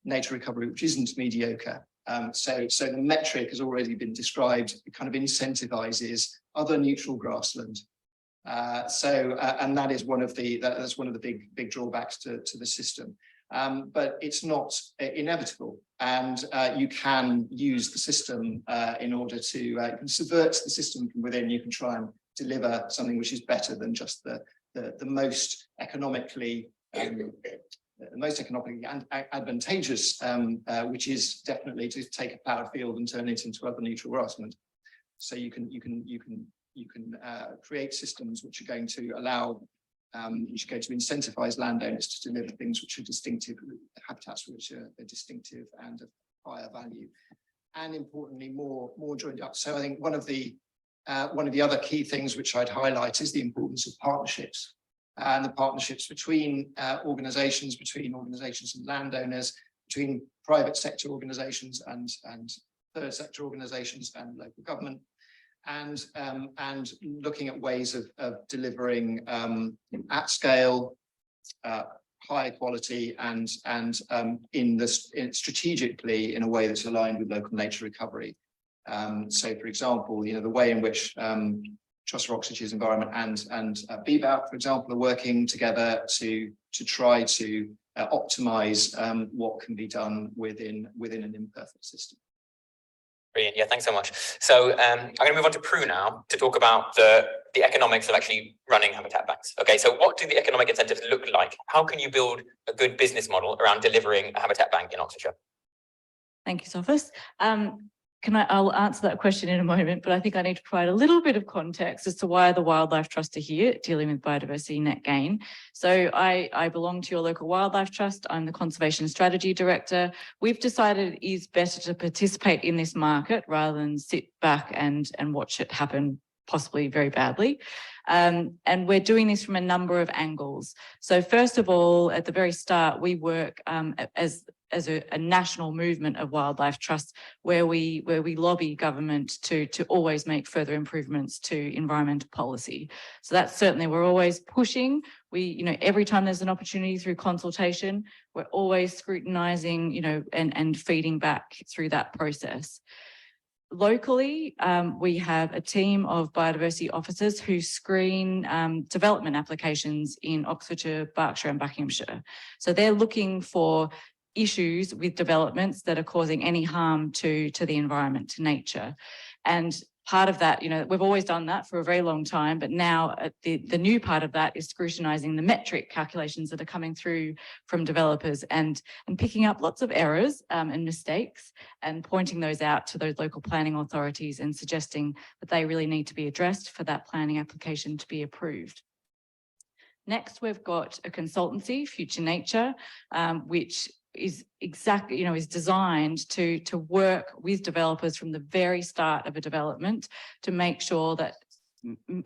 nature recovery, which isn't mediocre. So the metric has already been described. It kind of incentivises other neutral grassland. And that is one of the big drawbacks to the system. But it's not inevitable, and you can use the system in order to you can subvert the system from within. You can try and deliver something which is better than just the most economically advantageous, which is definitely to take a plowed field and turn it into other neutral grassland. So you can create systems which are going to allow, which are going to incentivize landowners to deliver things which are distinctive, habitats which are distinctive and of higher value, and importantly more joined up. So I think one of the other key things which I'd highlight is the importance of partnerships, and the partnerships between organisations and landowners, between private sector organisations and third sector organisations and local government, and looking at ways of delivering at scale, high quality, and strategically in a way that's aligned with local nature recovery. So, for example, the way in which Trust for Oxfordshire Environment and BBAP, for example, are working together to try to optimise what can be done within an imperfect system. Brilliant. Yeah, thanks so much. So I'm going to move on to Prue now to talk about the economics of actually running habitat banks. Okay, so what do the economic incentives look like? How can you build a good business model around delivering a habitat bank in Oxfordshire? Thank you, Sophus. I'll answer that question in a moment, but I think I need to provide a little bit of context as to why the Wildlife Trust are here dealing with biodiversity net gain. So I belong to your local wildlife trust. I'm the Conservation Strategy Director. We've decided it is better to participate in this market rather than sit back and watch it happen possibly very badly. And we're doing this from a number of angles. So first of all, at the very start, we work as a national movement of wildlife trusts where we lobby government to always make further improvements to environmental policy. So that's certainly, we're always pushing. Every time there's an opportunity through consultation, we're always scrutinizing, and feeding back through that process. Locally, we have a team of biodiversity officers who screen development applications in Oxfordshire, Berkshire and Buckinghamshire. So they're looking for issues with developments that are causing any harm to the environment, to nature. And part of that, we've always done that for a very long time, but now the new part of that is scrutinizing the metric calculations that are coming through from developers and picking up lots of errors and mistakes and pointing those out to those local planning authorities and suggesting that they really need to be addressed for that planning application to be approved. Next, we've got a consultancy, Future Nature, which is exactly, is designed to work with developers from the very start of a development to make sure that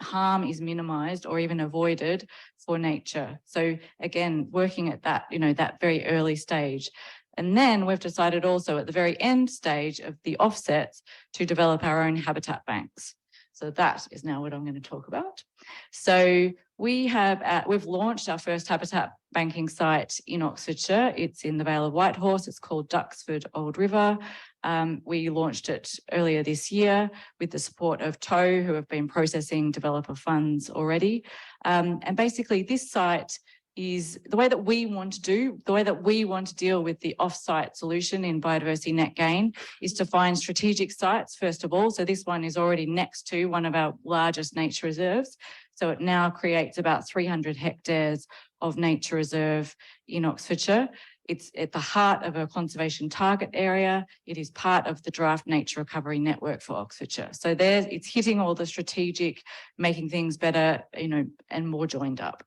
harm is minimized or even avoided for nature. So again, working at that, that very early stage. And then we've decided also at the very end stage of the offsets to develop our own habitat banks. So that is now what I'm going to talk about. So we've launched our first habitat banking site in Oxfordshire. It's in the Vale of Whitehorse. It's called Duxford Old River. We launched it earlier this year with the support of TOW, who have been processing developer funds already. And basically this site is the way that we want to deal with the off-site solution in biodiversity net gain is to find strategic sites, first of all. So this one is already next to one of our largest nature reserves. So it now creates about 300 hectares of nature reserve in Oxfordshire. It's at the heart of a conservation target area. It is part of the draft nature recovery network for Oxfordshire. So it's hitting all the strategic, making things better, and more joined up.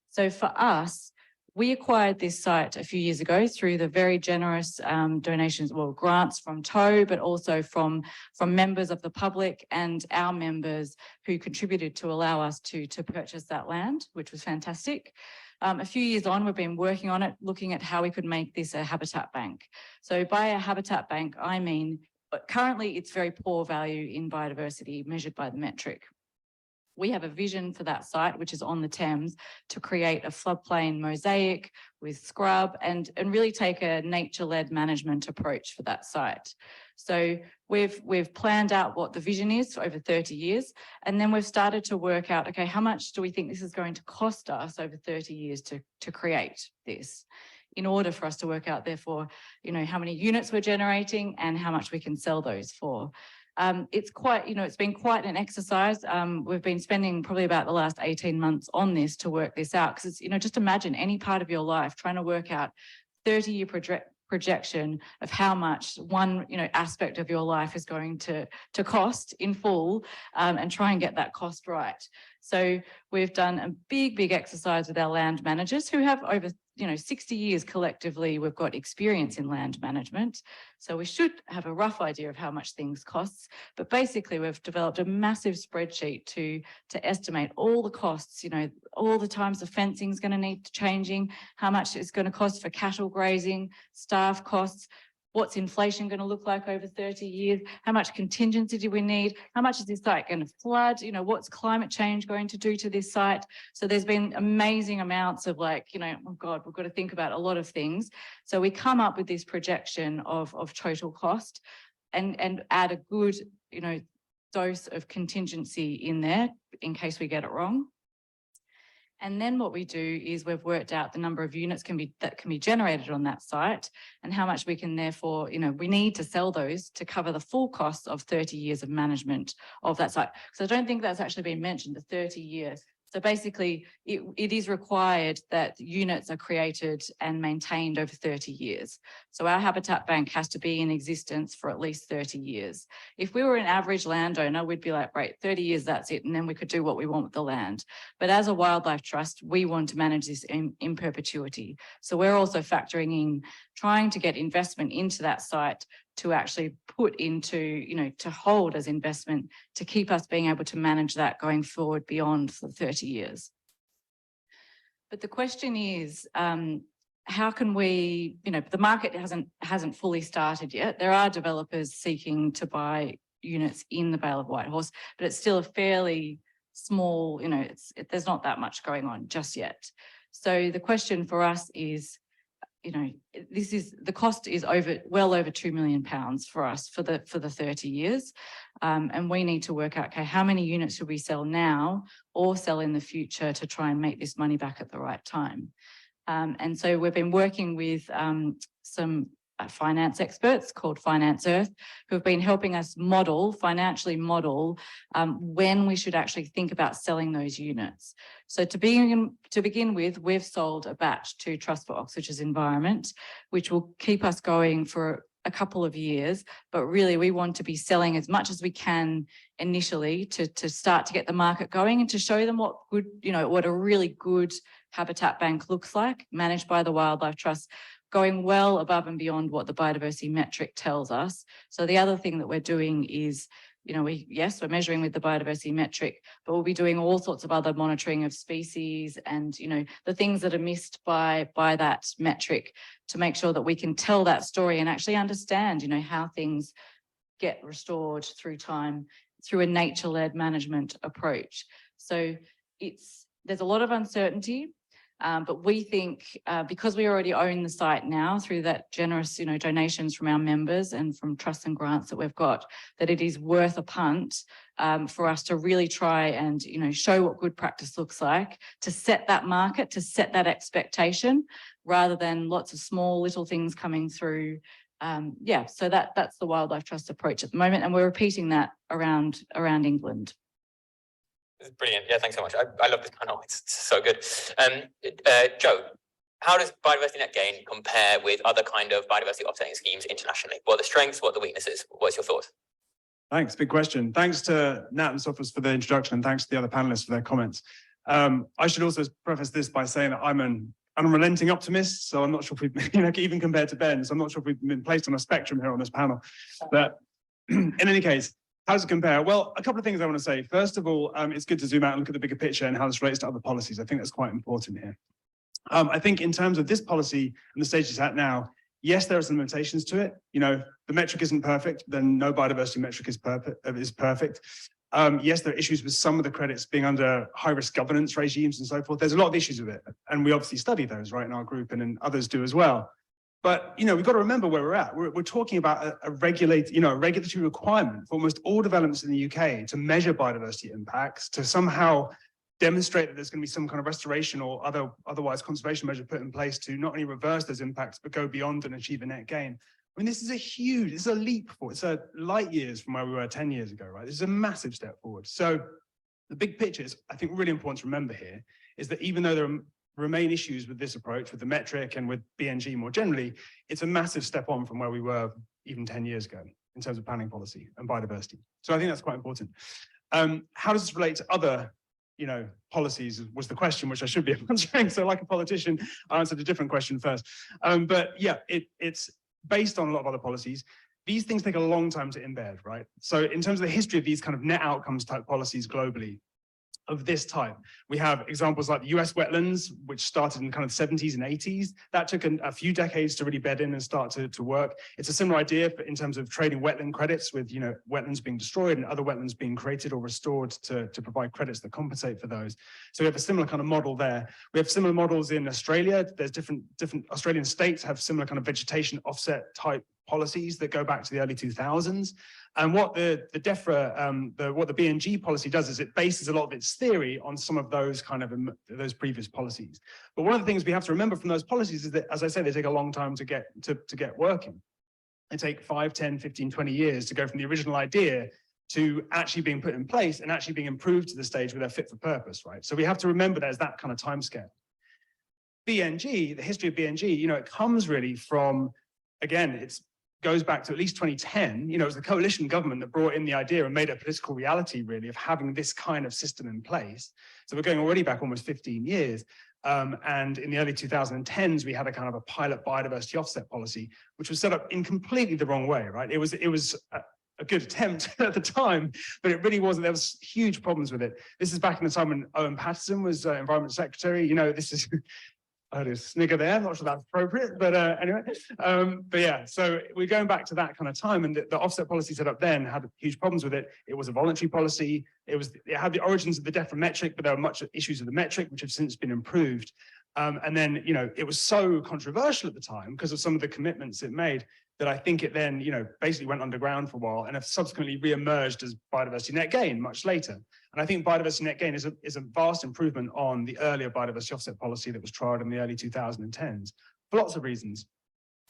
So for us, we acquired this site a few years ago through the very generous donations, grants from TOW, but also from members of the public and our members who contributed to allow us to purchase that land, which was fantastic. A few years on, we've been working on it, looking at how we could make this a habitat bank. So by a habitat bank, I mean, currently it's very poor value in biodiversity measured by the metric. We have a vision for that site, which is on the Thames, to create a floodplain mosaic with scrub and really take a nature-led management approach for that site. So we've planned out what the vision is for over 30 years, and then we've started to work out, okay, how much do we think this is going to cost us over 30 years to create this, in order for us to work out, therefore, how many units we're generating and how much we can sell those for. It's quite, it's been quite an exercise. We've been spending probably about the last 18 months on this to work this out, because it's, just imagine any part of your life trying to work out 30-year projection of how much one, aspect of your life is going to cost in full, and try and get that cost right. So we've done a big exercise with our land managers who have over 60 years collectively. We've got experience in land management, so we should have a rough idea of how much things costs. But basically, we've developed a massive spreadsheet to estimate all the costs. All the times the fencing is going to need changing, how much it's going to cost for cattle grazing, staff costs. What's inflation going to look like over 30 years? How much contingency do we need? How much is this site going to flood? What's climate change going to do to this site? So there's been amazing amounts of oh God, we've got to think about a lot of things. So we come up with this projection of total cost and add a good, dose of contingency in there in case we get it wrong. And then what we do is we've worked out the number of units that can be generated on that site and how much we can therefore, we need to sell those to cover the full cost of 30 years of management of that site. So I don't think that's actually been mentioned, the 30 years. So basically, it is required that units are created and maintained over 30 years. So our habitat bank has to be in existence for at least 30 years. If we were an average landowner, we'd be like, right, 30 years, that's it. And then we could do what we want with the land. But as a wildlife trust, we want to manage this in perpetuity. So we're also factoring in trying to get investment into that site to actually put into, to hold as investment to keep us being able to manage that going forward beyond the 30 years. But the question is, how can we, the market hasn't fully started yet. There are developers seeking to buy units in the Vale of Whitehorse, but it's still a fairly small, there's not that much going on just yet. So the question for us is, the cost is well over £2 million for us for the 30 years. And we need to work out, okay, how many units should we sell now or sell in the future to try and make this money back at the right time? And so we've been working with some finance experts called Finance Earth, who have been helping us financially model when we should actually think about selling those units. So to begin with, we've sold a batch to Trust for Oxygen's Environment, which will keep us going for a couple of years, but really we want to be selling as much as we can initially to start to get the market going and to show them what good, what a really good habitat bank looks like, managed by the Wildlife Trust, going well above and beyond what the biodiversity metric tells us. So the other thing that we're doing is, we're measuring with the biodiversity metric, but we'll be doing all sorts of other monitoring of species and, the things that are missed by that metric to make sure that we can tell that story and actually understand, how things get restored through time, through a nature-led management approach. So there's a lot of uncertainty. But we think because we already own the site now through that generous, donations from our members and from trusts and grants that we've got, that it is worth a punt for us to really try and, show what good practice looks like, to set that market, to set that expectation, rather than lots of small little things coming through. So that's the Wildlife Trust approach at the moment, and we're repeating that around England. Brilliant. Yeah, thanks so much. I love this panel. It's so good. Joe, how does Biodiversity Net Gain compare with other kind of biodiversity offsetting schemes internationally? What are the strengths? What are the weaknesses? What's your thoughts? Thanks. Big question. Thanks to Nat and Sophus for the introduction, and thanks to the other panelists for their comments. I should also preface this by saying that I'm an unrelenting optimist, so I'm not sure if we've, even compared to Ben, so I'm not sure if we've been placed on a spectrum here on this panel. But in any case, how does it compare? Well, a couple of things I want to say. First of all, it's good to zoom out and look at the bigger picture and how this relates to other policies. I think that's quite important here. I think in terms of this policy and the stage it's at now, yes, there are some limitations to it. The metric isn't perfect, then no biodiversity metric is perfect. Yes, there are issues with some of the credits being under high-risk governance regimes and so forth. There's a lot of issues with it. And we obviously study those, right, in our group, and then others do as well. But, we've got to remember where we're at. We're talking about a regulatory requirement for almost all developments in the UK to measure biodiversity impacts, to somehow demonstrate that there's going to be some kind of restoration or otherwise conservation measure put in place to not only reverse those impacts, but go beyond and achieve a net gain. I mean, this is a leap forward. It's a light years from where we were 10 years ago, right? This is a massive step forward. So the big picture is, I think, really important to remember here is that even though there remain issues with this approach, with the metric and with BNG more generally, it's a massive step on from where we were even 10 years ago in terms of planning policy and biodiversity. So I think that's quite important. How does this relate to other, policies was the question, which I should be answering. So like a politician, I answered a different question first. But yeah, it's based on a lot of other policies. These things take a long time to embed, right? So in terms of the history of these kind of net outcomes type policies globally, of this type, we have examples like the US wetlands, which started in kind of 70s and 80s. That took a few decades to really bed in and start to work. It's a similar idea in terms of trading wetland credits with, wetlands being destroyed and other wetlands being created or restored to provide credits that compensate for those. So we have a similar kind of model there. We have similar models in Australia. There's different Australian states have similar kind of vegetation offset type policies that go back to the early 2000s. And what the what the BNG policy does is it bases a lot of its theory on some of those kind of those previous policies. But one of the things we have to remember from those policies is that, as I said, they take a long time to get working. They take 5, 10, 15, 20 years to go from the original idea to actually being put in place and actually being improved to the stage where they're fit for purpose, right? So we have to remember there's that kind of timescale. BNG, the history of BNG, you know, it comes really from, again, it goes back to at least 2010. You know, it was the coalition government that brought in the idea and made it a political reality, really, of having this kind of system in place. So we're going already back almost 15 years. And in the early 2010s, we had a kind of a pilot biodiversity offset policy, which was set up in completely the wrong way, right? It was a good attempt at the time, but it really wasn't. There was huge problems with it. This is back in the time when Owen Paterson was Environment Secretary. You know, this is, I heard a snigger there, I'm not sure that's appropriate, but anyway. But yeah, so we're going back to that kind of time, and the offset policy set up then had huge problems with it. It was a voluntary policy. It had the origins of the DEFRA metric, but there were much issues with the metric, which have since been improved. And then, you know, it was so controversial at the time because of some of the commitments it made that I think it then, you know, basically went underground for a while and have subsequently re-emerged as Biodiversity Net Gain much later. And I think Biodiversity Net Gain is a vast improvement on the earlier biodiversity offset policy that was tried in the early 2010s for lots of reasons,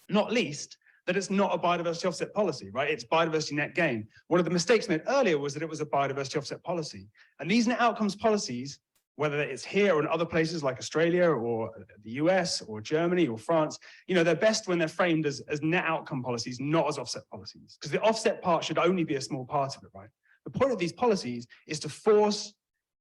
not least that it's not a biodiversity offset policy, right? It's biodiversity net gain. One of the mistakes made earlier was that it was a biodiversity offset policy. And these net outcomes policies, whether it's here or in other places like Australia or the US or Germany or France, you know, they're best when they're framed as net outcome policies, not as offset policies, because the offset part should only be a small part of it, right? The point of these policies is to force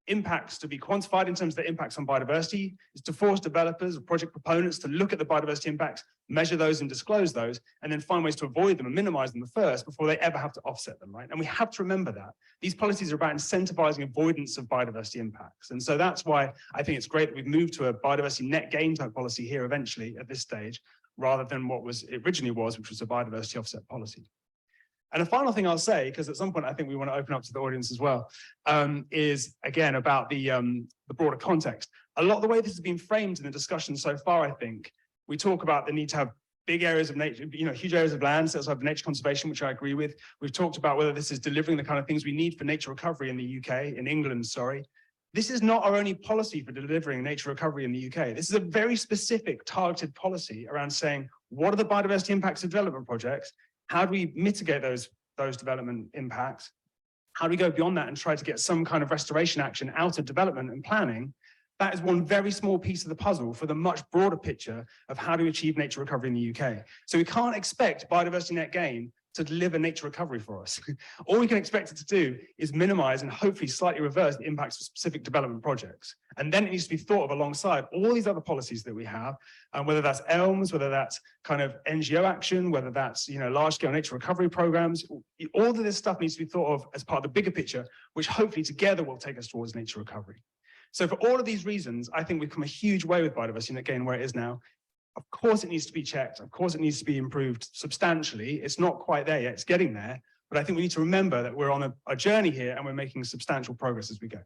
impacts to be quantified in terms of the impacts on biodiversity, is to force developers or project proponents to look at the biodiversity impacts, measure those and disclose those, and then find ways to avoid them and minimize them first before they ever have to offset them, right? And we have to remember that. These policies are about incentivizing avoidance of biodiversity impacts. And so that's why I think it's great that we've moved to a biodiversity net gain type policy here eventually at this stage, rather than what it originally was, which was a biodiversity offset policy. And the final thing I'll say, because at some point I think we want to open up to the audience as well, is again about the broader context. A lot of the way this has been framed in the discussion so far, I think, we talk about the need to have big areas of nature, you know, huge areas of land, sets of nature conservation, which I agree with. We've talked about whether this is delivering the kind of things we need for nature recovery in the UK, in England, sorry. This is not our only policy for delivering nature recovery in the UK. This is a very specific targeted policy around saying, what are the biodiversity impacts of development projects? How do we mitigate those development impacts? How do we go beyond that and try to get some kind of restoration action out of development and planning? That is one very small piece of the puzzle for the much broader picture of how to achieve nature recovery in the UK. So we can't expect biodiversity net gain to deliver nature recovery for us. All we can expect it to do is minimize and hopefully slightly reverse the impacts of specific development projects. And then it needs to be thought of alongside all these other policies that we have, and whether that's ELMS, whether that's kind of NGO action, whether that's, you know, large-scale nature recovery programs. All of this stuff needs to be thought of as part of the bigger picture, which hopefully together will take us towards nature recovery. So for all of these reasons, I think we've come a huge way with biodiversity net gain where it is now. Of course, it needs to be checked. Of course, it needs to be improved substantially. It's not quite there yet. It's getting there. But I think we need to remember that we're on a journey here and we're making substantial progress as we go.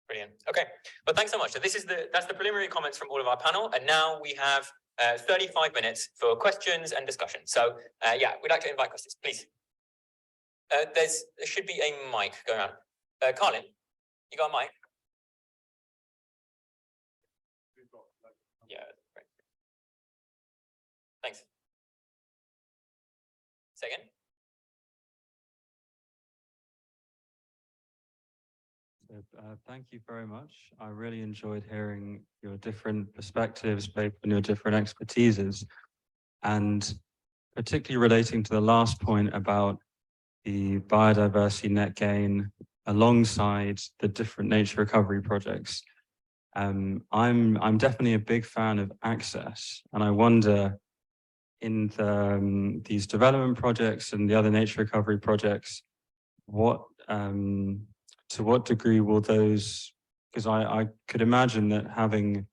Brilliant. Okay, well, thanks so much. So that's the preliminary comments from all of our panel. And now we have 35 minutes for questions and discussion. So yeah, we'd like to invite questions, please. There should be a mic going around. Carlin, you got a mic? Yeah, great. Thanks. Second. Thank you very much. I really enjoyed hearing your different perspectives based on your different expertises, and particularly relating to the last point about the biodiversity net gain alongside the different nature recovery projects. I'm definitely a big fan of access, and I wonder in these development projects and the other nature recovery projects, to what degree will those, because I could imagine that having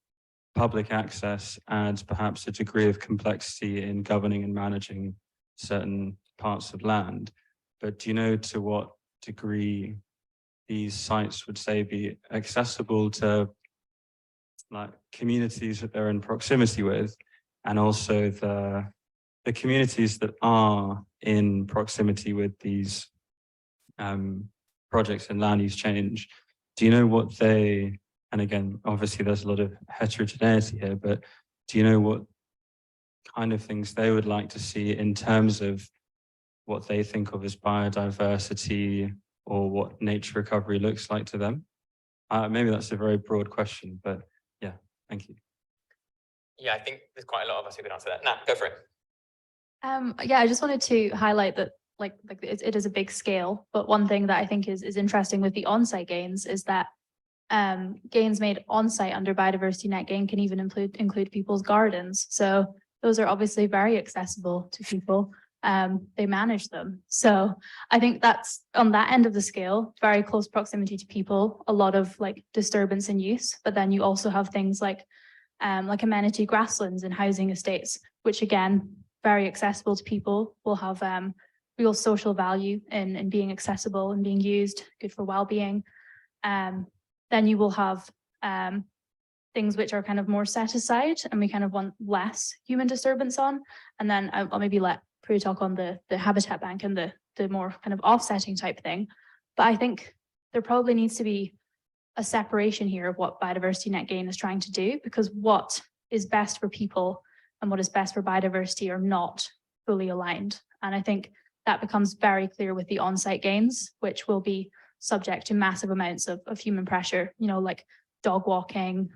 public access adds perhaps a degree of complexity in governing and managing certain parts of land. But do you know to what degree these sites would, say, be accessible to like communities that they're in proximity with, and also the the communities that are in proximity with these projects and land use change, do you know what they, and again, obviously there's a lot of heterogeneity here, but do you know what kind of things they would like to see in terms of what they think of as biodiversity or what nature recovery looks like to them? Maybe that's a very broad question, but yeah, thank you. Yeah, I think there's quite a lot of us who can answer that. Nat, go for it. Yeah, I just wanted to highlight that it is a big scale, but one thing that I think is interesting with the on-site gains is that gains made on-site under Biodiversity Net Gain can even include people's gardens. So those are obviously very accessible to people. They manage them. So I think that's on that end of the scale, very close proximity to people, a lot of like disturbance in use, but then you also have things like amenity grasslands and housing estates, which again, very accessible to people, will have real social value in being accessible and being used, good for well-being. Then you will have things which are kind of more set aside and we kind of want less human disturbance on. And then I'll maybe let Prue talk on the habitat bank and the more kind of offsetting type thing. But I think there probably needs to be a separation here of what Biodiversity Net Gain is trying to do, because what is best for people and what is best for biodiversity are not fully aligned. And I think that becomes very clear with the on-site gains, which will be subject to massive amounts of human pressure, you know, like dog walking,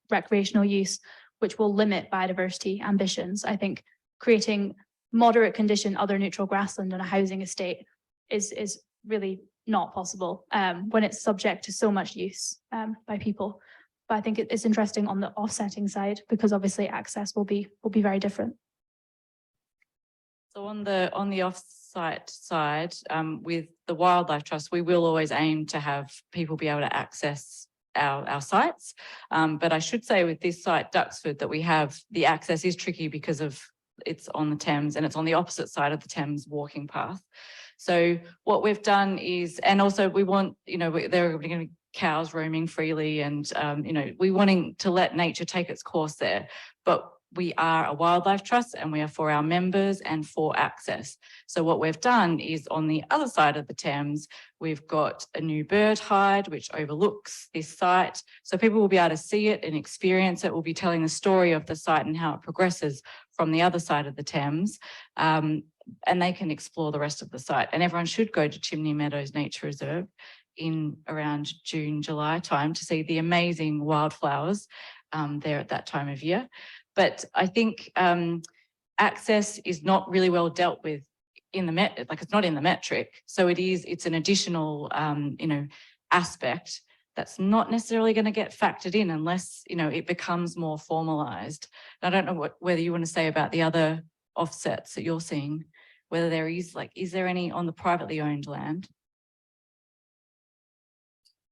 recreational use, which will limit biodiversity ambitions. I think creating moderate condition, other neutral grassland and a housing estate is really not possible when it's subject to so much use by people. But I think it's interesting on the offsetting side, because obviously access will be very different. So on the off-site side, with the Wildlife Trust, we will always aim to have people be able to access our sites. But I should say with this site, Duxford, that we have, the access is tricky because of it's on the Thames and it's on the opposite side of the Thames walking path. So what we've done is, and also we want, you know, there are going to be cows roaming freely and, you know, we wanting to let nature take its course there. But we are a wildlife trust and we are for our members and for access. So what we've done is on the other side of the Thames, we've got a new bird hide which overlooks this site. So people will be able to see it and experience it. We'll be telling the story of the site and how it progresses from the other side of the Thames. And they can explore the rest of the site. And everyone should go to Chimney Meadows Nature Reserve in around June, July time to see the amazing wildflowers there at that time of year. But I think access is not really well dealt with in the it's not in the metric. So it's an additional, you know, aspect that's not necessarily going to get factored in unless, you know, it becomes more formalized. I don't know whether you want to say about the other offsets that you're seeing, whether there is there any on the privately owned land?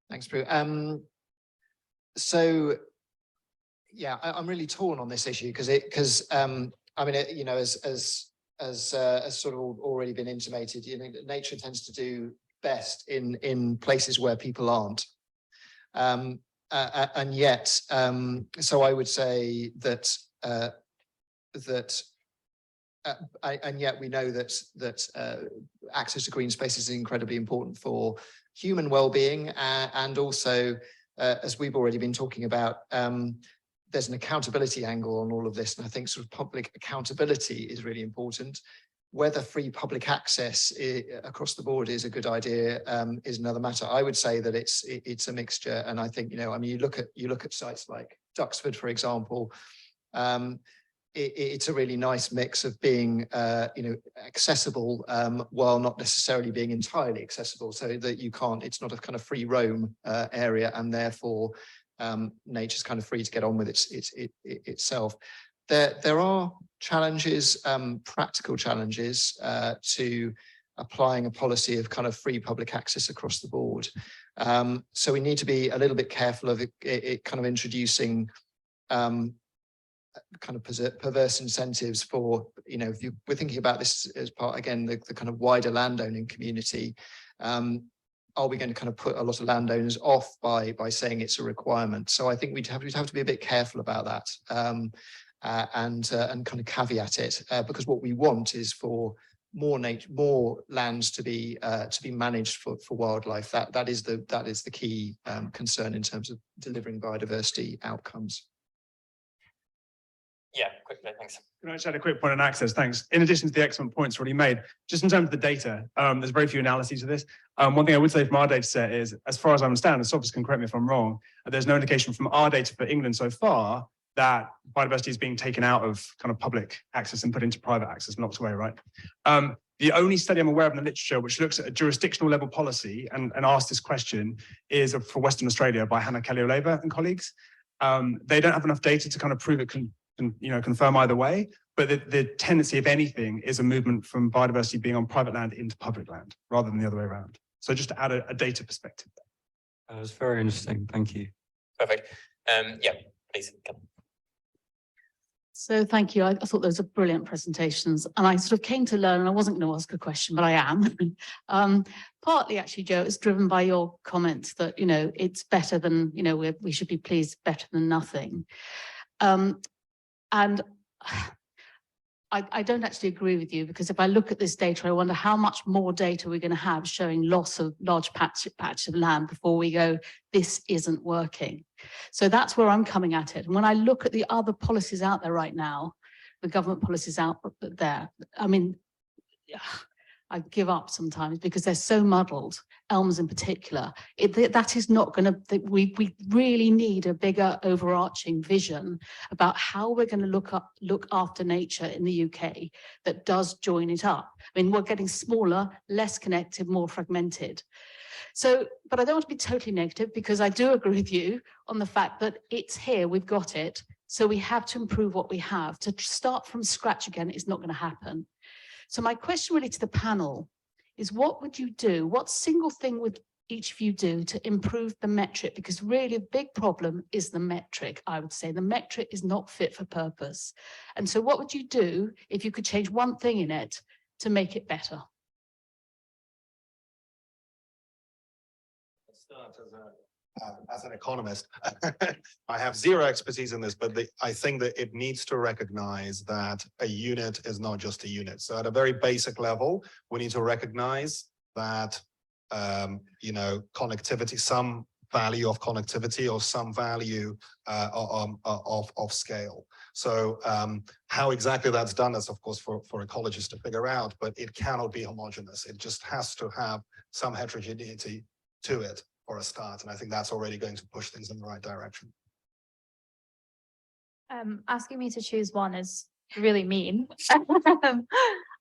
Thanks, Prue. So yeah, I'm really torn on this issue because I mean, you know, as sort of already been intimated, you know, nature tends to do best in places where people aren't, and yet, so I would say that and yet we know that access to green spaces is incredibly important for human well-being, and also, as we've already been talking about, there's an accountability angle on all of this, and I think sort of public accountability is really important. Whether free public access across the board is a good idea is another matter. I would say that it's a mixture, and I think, you know, I mean, you look at sites like Duxford, for example. It's a really nice mix of being, you know, accessible while not necessarily being entirely accessible, so that you can't. It's not a kind of free roam area, and therefore nature's kind of free to get on with itself. There are challenges, practical challenges to applying a policy of kind of free public access across the board. So we need to be a little bit careful of it kind of introducing kind of perverse incentives for, you know, if we're thinking about this as part, again, the kind of wider landowning community, are we going to kind of put a lot of landowners off by saying it's a requirement? So I think we'd have to be a bit careful about that. and kind of caveat it, because what we want is for more lands to be managed for wildlife. That is the key concern in terms of delivering biodiversity outcomes. Yeah, quickly, thanks. Can I just add a quick point on access? Thanks. In addition to the excellent points already made, just in terms of the data, there's very few analyses of this. One thing I would say from our data set is, as far as I understand, and Sophus can correct me if I'm wrong, there's no indication from our data for England so far that biodiversity is being taken out of kind of public access and put into private access and locked away, right? The only study I'm aware of in the literature which looks at a jurisdictional level policy and asks this question is for Western Australia by Hannah Kelly-O'Lever and colleagues. They don't have enough data to kind of prove it can confirm either way, but the tendency, if anything, is a movement from biodiversity being on private land into public land rather than the other way around. So just to add a data perspective there. That was very interesting. Thank you. Perfect. Yeah, please. So thank you. I thought those are brilliant presentations, and I sort of came to learn, and I wasn't going to ask a question, but I am. Partly actually, Joe, it's driven by your comments that, it's better than, we should be pleased better than nothing. And I don't actually agree with you, because if I look at this data, I wonder how much more data we're going to have showing loss of large patch of land before we go, this isn't working. So that's where I'm coming at it. And when I look at the other policies out there right now, the government policies out there, I mean, I give up sometimes because they're so muddled, elms in particular. That is not going to, we really need a bigger overarching vision about how we're going to look after nature in the UK that does join it up. I mean, we're getting smaller, less connected, more fragmented. So, but I don't want to be totally negative, because I do agree with you on the fact that it's here, we've got it. So we have to improve what we have. To start from scratch again is not going to happen. So my question really to the panel is, what would you do? What single thing would each of you do to improve the metric? Because really the big problem is the metric, I would say. The metric is not fit for purpose. And so what would you do if you could change one thing in it to make it better? As an economist, I have zero expertise in this, but I think that it needs to recognize that a unit is not just a unit. So at a very basic level, we need to recognize that, connectivity, some value of connectivity or some value of scale. So how exactly that's done is, of course, for ecologists to figure out, but it cannot be homogeneous. It just has to have some heterogeneity to it for a start, and I think that's already going to push things in the right direction. Asking me to choose one is really mean.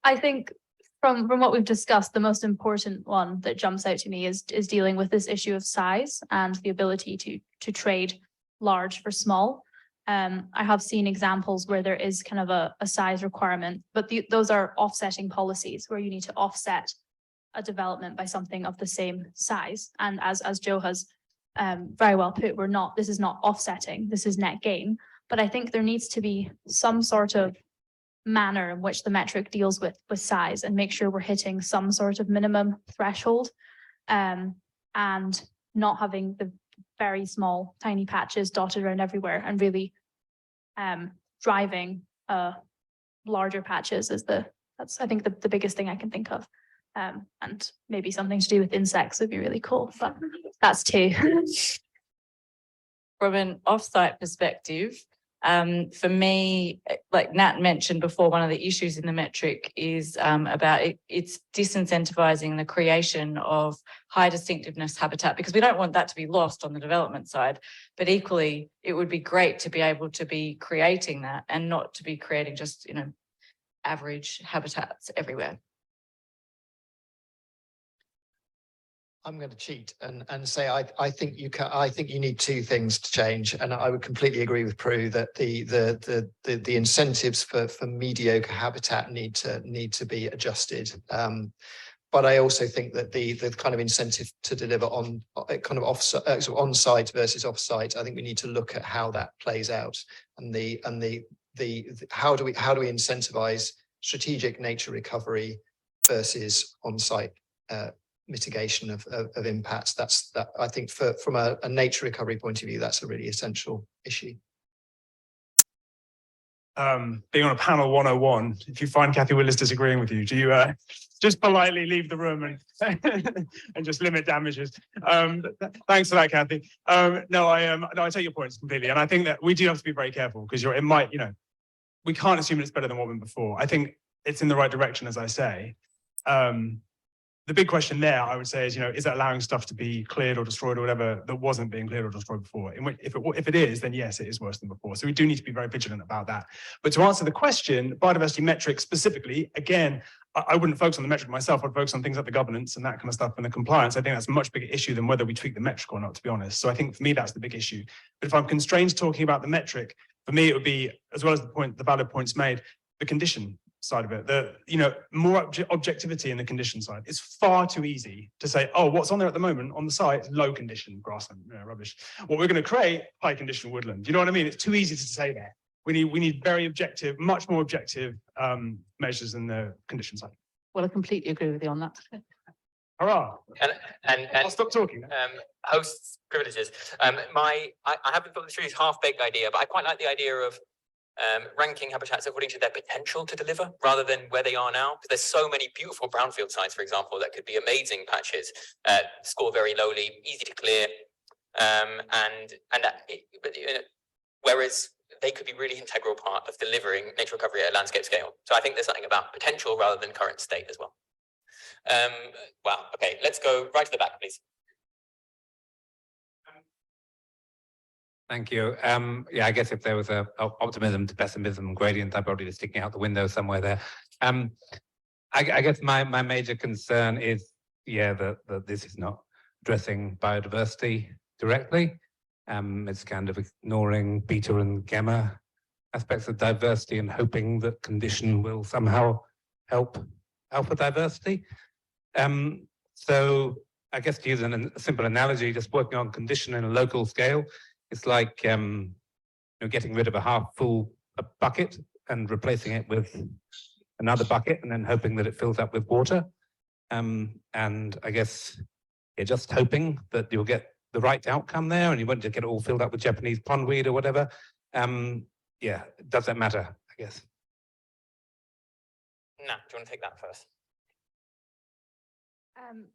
I think from what we've discussed, the most important one that jumps out to me is dealing with this issue of size and the ability to trade large for small. I have seen examples where there is kind of a size requirement, but those are offsetting policies where you need to offset a development by something of the same size. And as Joe has very well put, this is not offsetting, this is net gain. But I think there needs to be some sort of manner in which the metric deals with size and make sure we're hitting some sort of minimum threshold, and not having the very small, tiny patches dotted around everywhere, and really driving larger patches that's I think the biggest thing I can think of. And maybe something to do with insects would be really cool, but that's two. From an offsite perspective, for me, like Nat mentioned before, one of the issues in the metric is about it's disincentivizing the creation of high distinctiveness habitat, because we don't want that to be lost on the development side. But equally, it would be great to be able to be creating that and not to be creating just, average habitats everywhere. I'm going to cheat and say I think you need two things to change, and I would completely agree with Prue that the incentives for mediocre habitat need to be adjusted. But I also think that the kind of incentive to deliver on kind of on-site versus off-site, I think we need to look at how that plays out, and how do we incentivize strategic nature recovery versus on-site mitigation of impacts. That I think from a nature recovery point of view, that's a really essential issue. being on a panel 101, if you find Kathy Willis disagreeing with you, do you just politely leave the room and and just limit damages? Thanks for that, Kathy. No, I take your points completely, and I think that we do have to be very careful because it might, we can't assume it's better than what went before. I think it's in the right direction, as I say. The big question there, I would say, is, is it allowing stuff to be cleared or destroyed or whatever that wasn't being cleared or destroyed before? If it is, then yes, it is worse than before. So we do need to be very vigilant about that. But to answer the question, biodiversity metrics specifically, again, I wouldn't focus on the metric myself. I'd focus on things like the governance and that kind of stuff and the compliance. I think that's a much bigger issue than whether we tweak the metric or not, to be honest. So I think for me, that's the big issue. But if I'm constrained to talking about the metric, for me, it would be, as well as the valid points made, the condition side of it, more objectivity in the condition side. It's far too easy to say, oh, what's on there at the moment on the site, low condition grassland, rubbish. What we're going to create, high condition woodland. You know what I mean? It's too easy to say that. We need very objective, much more objective measures in the condition side. Well, I completely agree with you on that. Hurrah! And I'll stop talking. Hosts' privileges. I haven't thought this through this half-baked idea, but I quite like the idea of ranking habitats according to their potential to deliver rather than where they are now. Because there's so many beautiful brownfield sites, for example, that could be amazing patches, score very lowly, easy to clear, whereas they could be really integral part of delivering nature recovery at a landscape scale. So I think there's something about potential rather than current state as well. Wow. Okay, let's go right to the back, please. Thank you. Yeah, I guess if there was a optimism to pessimism gradient, I'd probably be sticking out the window somewhere there. I guess my major concern is, that this is not addressing biodiversity directly. It's kind of ignoring beta and gamma aspects of diversity and hoping that condition will somehow help alpha diversity. So I guess to use a simple analogy, just working on condition in a local scale, it's like getting rid of a half full bucket and replacing it with another bucket and then hoping that it fills up with water. And I guess you're just hoping that you'll get the right outcome there and you won't just get it all filled up with Japanese pondweed or whatever. Does that matter, I guess? Nah, do you want to take that first?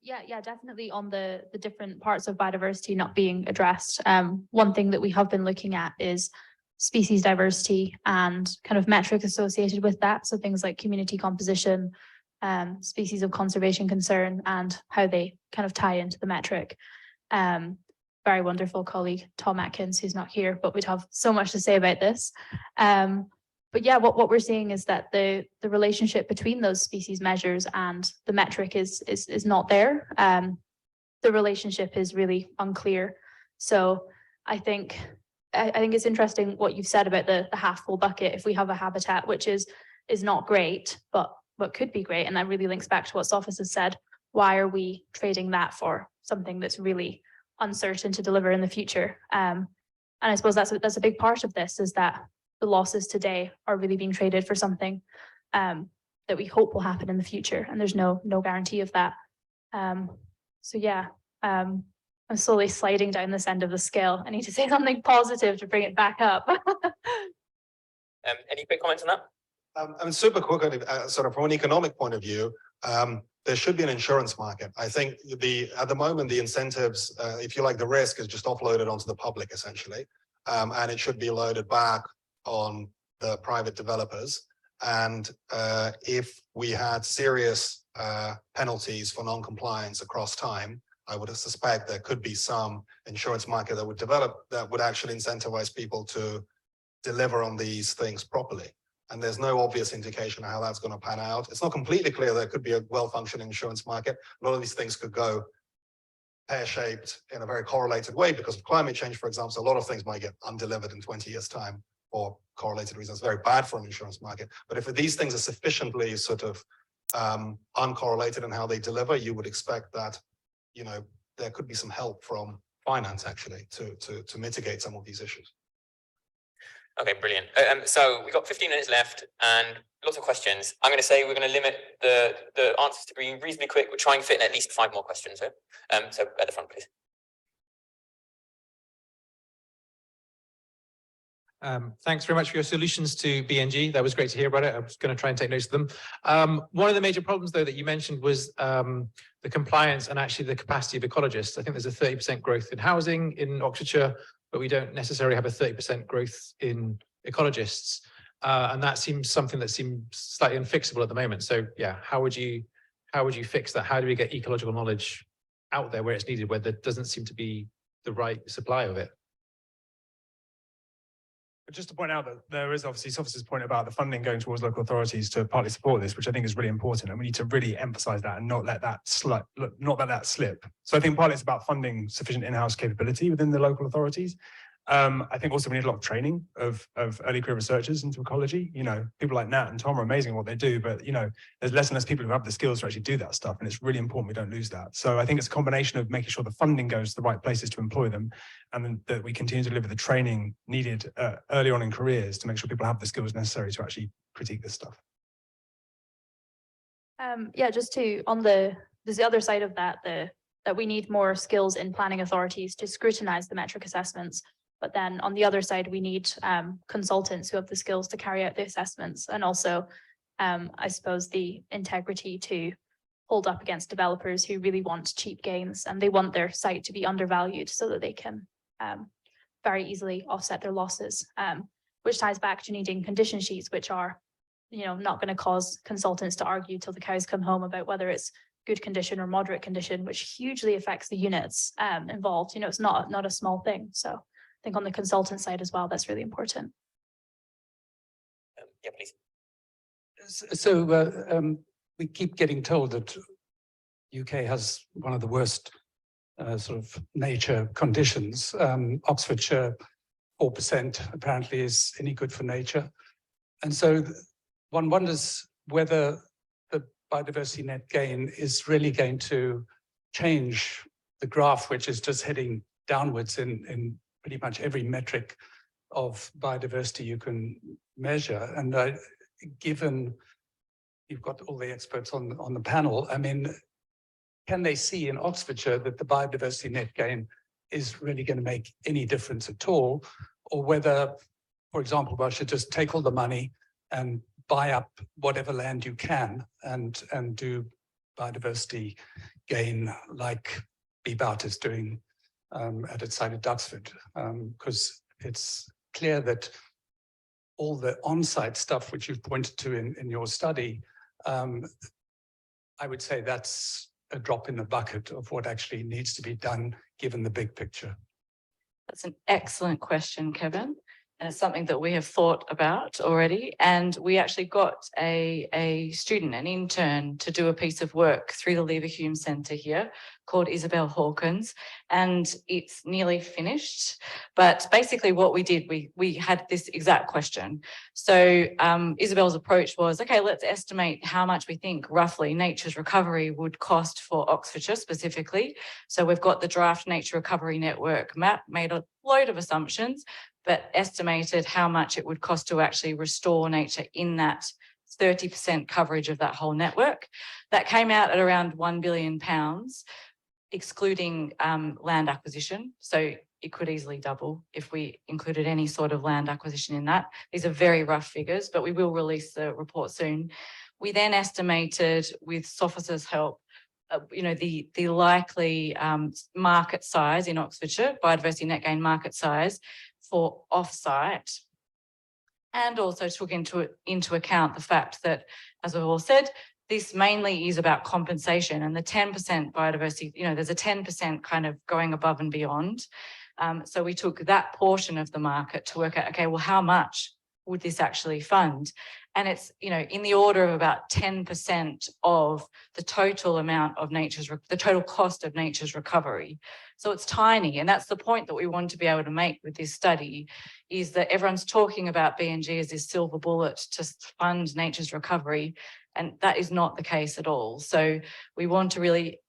Yeah, definitely on the different parts of biodiversity not being addressed. One thing that we have been looking at is species diversity and kind of metric associated with that. So things like community composition, species of conservation concern, and how they kind of tie into the metric. Very wonderful colleague, Tom Atkins, who's not here, but we'd have so much to say about this. But yeah, what we're seeing is that the relationship between those species measures and the metric is not there. The relationship is really unclear. So I think it's interesting what you've said about the half full bucket. If we have a habitat which is not great, but could be great, and that really links back to what Sophus has said. Why are we trading that for something that's really uncertain to deliver in the future? And I suppose that's a big part of this, is that the losses today are really being traded for something that we hope will happen in the future, and there's no guarantee of that. So yeah, I'm slowly sliding down this end of the scale. I need to say something positive to bring it back up. Any quick comments on that? I mean, super quick, sort of from an economic point of view, there should be an insurance market. I think at the moment, the incentives, if you like, the risk is just offloaded onto the public essentially, and it should be loaded back on the private developers. And if we had serious penalties for non-compliance across time, I would suspect there could be some insurance market that would develop that would actually incentivize people to deliver on these things properly. And there's no obvious indication of how that's going to pan out. It's not completely clear there could be a well-functioning insurance market. A lot of these things could go pear-shaped in a very correlated way because of climate change, for example. So a lot of things might get undelivered in 20 years' time for correlated reasons. Very bad for an insurance market. But if these things are sufficiently sort of uncorrelated in how they deliver, you would expect that, there could be some help from finance actually to mitigate some of these issues. Okay, brilliant. So we've got 15 minutes left and lots of questions. I'm going to say we're going to limit the answers to be reasonably quick. We're trying to fit in at least 5 more questions here. So at the front, please. Thanks very much for your solutions to BNG. That was great to hear about it. I was going to try and take notes of them. One of the major problems, though, that you mentioned was the compliance and actually the capacity of ecologists. I think there's a 30% growth in housing in Oxfordshire, but we don't necessarily have a 30% growth in ecologists. And that seems something that seems slightly unfixable at the moment. So yeah, how would you fix that? How do we get ecological knowledge out there where it's needed, where there doesn't seem to be the right supply of it? Just to point out that there is obviously Sophus's point about the funding going towards local authorities to partly support this, which I think is really important, and we need to really emphasise that and not let that slip. So I think partly it's about funding sufficient in-house capability within the local authorities. I think also we need a lot of training of early career researchers into ecology. You know, people like Nat and Tom are amazing at what they do, but you know, there's less and less people who have the skills to actually do that stuff, and it's really important we don't lose that. So I think it's a combination of making sure the funding goes to the right places to employ them, and then that we continue to deliver the training needed early on in careers to make sure people have the skills necessary to actually critique this stuff. Yeah, just to there's the other side of that, that we need more skills in planning authorities to scrutinize the metric assessments. But then on the other side, we need consultants who have the skills to carry out the assessments, and also, I suppose, the integrity to hold up against developers who really want cheap gains and they want their site to be undervalued so that they can very easily offset their losses, which ties back to needing condition sheets, which are, you know, not going to cause consultants to argue till the cows come home about whether it's good condition or moderate condition, which hugely affects the units involved. You know, it's not a small thing. So I think on the consultant side as well, that's really important. Yeah, please. So we keep getting told that UK has one of the worst sort of nature conditions. Oxfordshire, 4% apparently is any good for nature. And so one wonders whether the biodiversity net gain is really going to change the graph, which is just heading downwards in pretty much every metric of biodiversity you can measure. And given you've got all the experts on the panel, I mean, can they see in Oxfordshire that the biodiversity net gain is really going to make any difference at all? Or whether, for example, one should just take all the money and buy up whatever land you can and do biodiversity gain like Beebout is doing at its site at Duxford, because it's clear that all the on-site stuff which you've pointed to in your study, I would say that's a drop in the bucket of what actually needs to be done given the big picture. That's an excellent question, Kevin. And it's something that we have thought about already. And we actually got a student, an intern, to do a piece of work through the Leverhulme Centre here called Isabel Hawkins. And it's nearly finished. But basically what we did, we had this exact question. So Isabel's approach was, okay, let's estimate how much we think roughly nature's recovery would cost for Oxfordshire specifically. So we've got the draft nature recovery network map, made a load of assumptions, but estimated how much it would cost to actually restore nature in that 30% coverage of that whole network. That came out at around £1 billion, excluding land acquisition. So it could easily double if we included any sort of land acquisition in that. These are very rough figures, but we will release the report soon. We then estimated, with Sophus's help, you know, the likely market size in Oxfordshire, biodiversity net gain market size for off-site, and also took into account the fact that, as we've all said, this mainly is about compensation, and the 10% biodiversity, you know, there's a 10% kind of going above and beyond. So we took that portion of the market to work out, okay, well, how much would this actually fund? And it's, you know, in the order of about 10% of the total amount of the total cost of nature's recovery. So it's tiny. And that's the point that we want to be able to make with this study, is that everyone's talking about BNG as this silver bullet to fund nature's recovery. And that is not the case at all. So we want to really,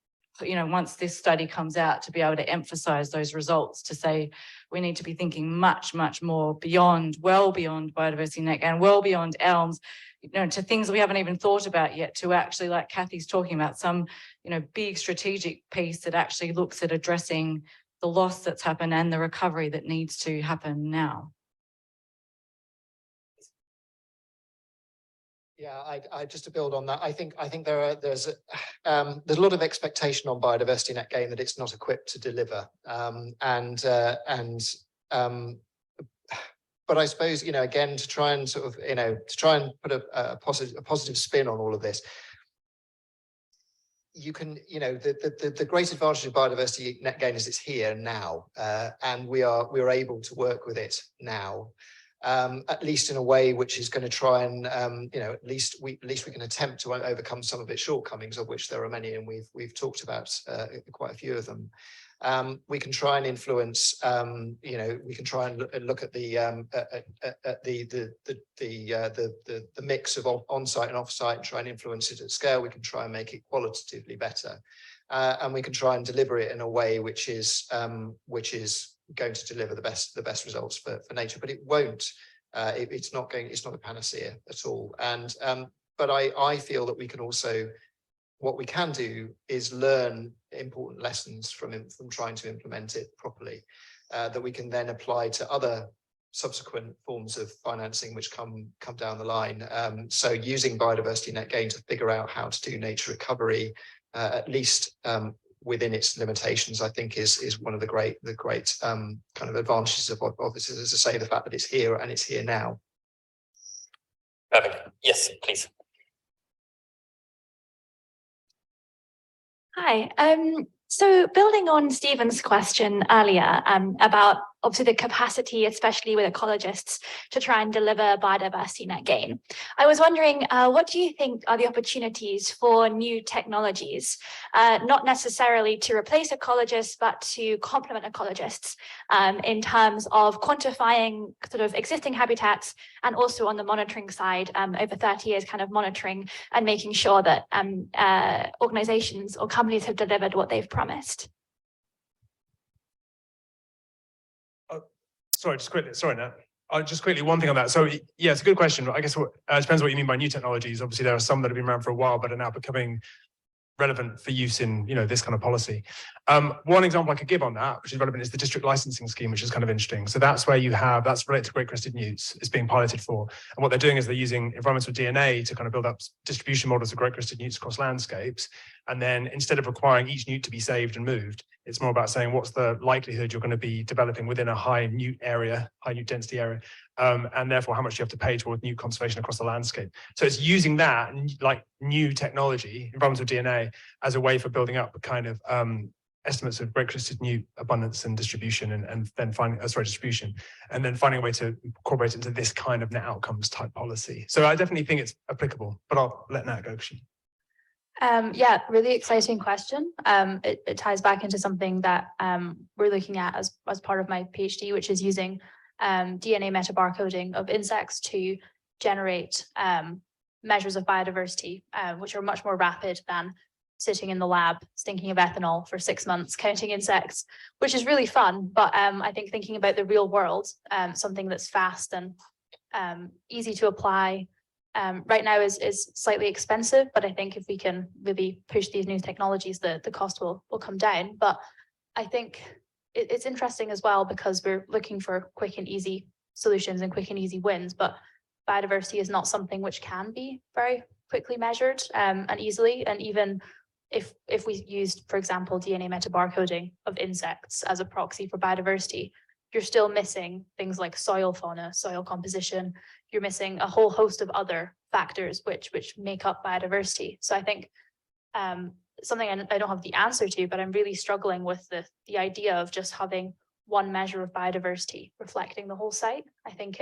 you know, once this study comes out, to be able to emphasize those results, to say we need to be thinking much, much more beyond, well beyond biodiversity net gain, well beyond elms, you know, to things we haven't even thought about yet, to actually, like Kathy's talking about, some, you know, big strategic piece that actually looks at addressing the loss that's happened and the recovery that needs to happen now. Yeah, I just to build on that, I think there's a lot of expectation on biodiversity net gain that it's not equipped to deliver. But I suppose, again, to try and sort of, to try and put a positive spin on all of this, you can, the great advantage of biodiversity net gain is it's here now, and we are able to work with it now. At least in a way which is going to try and at least we can attempt to overcome some of its shortcomings, of which there are many, and we've talked about quite a few of them. We can try and influence. We can try and look at the mix of on-site and off-site and try and influence it at scale. We can try and make it qualitatively better, and we can try and deliver it in a way which is going to deliver the best results for nature, but it won't. It's not a panacea at all. And but I feel that we can also, what we can do is learn important lessons from trying to implement it properly, that we can then apply to other subsequent forms of financing which come down the line. So using biodiversity net gain to figure out how to do nature recovery, at least within its limitations, I think is one of the great kind of advantages of this, is, as I say, the fact that it's here and it's here now. Perfect. Yes, please. Hi. So building on Stephen's question earlier about obviously the capacity, especially with ecologists, to try and deliver biodiversity net gain, I was wondering, what do you think are the opportunities for new technologies, not necessarily to replace ecologists, but to complement ecologists in terms of quantifying sort of existing habitats, and also on the monitoring side, over 30 years kind of monitoring and making sure that organizations or companies have delivered what they've promised? Sorry, Nat. Just quickly, one thing on that. So yeah, it's a good question. I guess it depends what you mean by new technologies. Obviously, there are some that have been around for a while, but are now becoming relevant for use in this kind of policy. One example I could give on that, which is relevant, is the district licensing scheme, which is kind of interesting. So that's where that's related to great-crested newts. It's being piloted for, and what they're doing is they're using environmental DNA to kind of build up distribution models of great-crested newts across landscapes. And then instead of requiring each newt to be saved and moved, it's more about saying what's the likelihood you're going to be developing within a high newt density area, and therefore how much you have to pay towards newt conservation across the landscape. So it's using that like new technology, environmental DNA, as a way for building up kind of estimates of great-crested newt abundance and distribution, and then finding distribution, and then finding a way to incorporate it into this kind of net outcomes type policy. So I definitely think it's applicable, but I'll let Nat go. Yeah, really exciting question. It ties back into something that we're looking at as part of my PhD, which is using DNA metabarcoding of insects to generate measures of biodiversity, which are much more rapid than sitting in the lab, stinking of ethanol for 6 months, counting insects, which is really fun. But I think thinking about the real world, something that's fast and easy to apply, right now is slightly expensive, but I think if we can really push these new technologies, the cost will come down. But I think it's interesting as well, because we're looking for quick and easy solutions and quick and easy wins, but biodiversity is not something which can be very quickly measured and easily. And even if we used, for example, DNA metabarcoding of insects as a proxy for biodiversity, you're still missing things like soil fauna, soil composition. You're missing a whole host of other factors which make up biodiversity. So I think something I don't have the answer to, but I'm really struggling with the idea of just having one measure of biodiversity reflecting the whole site. I think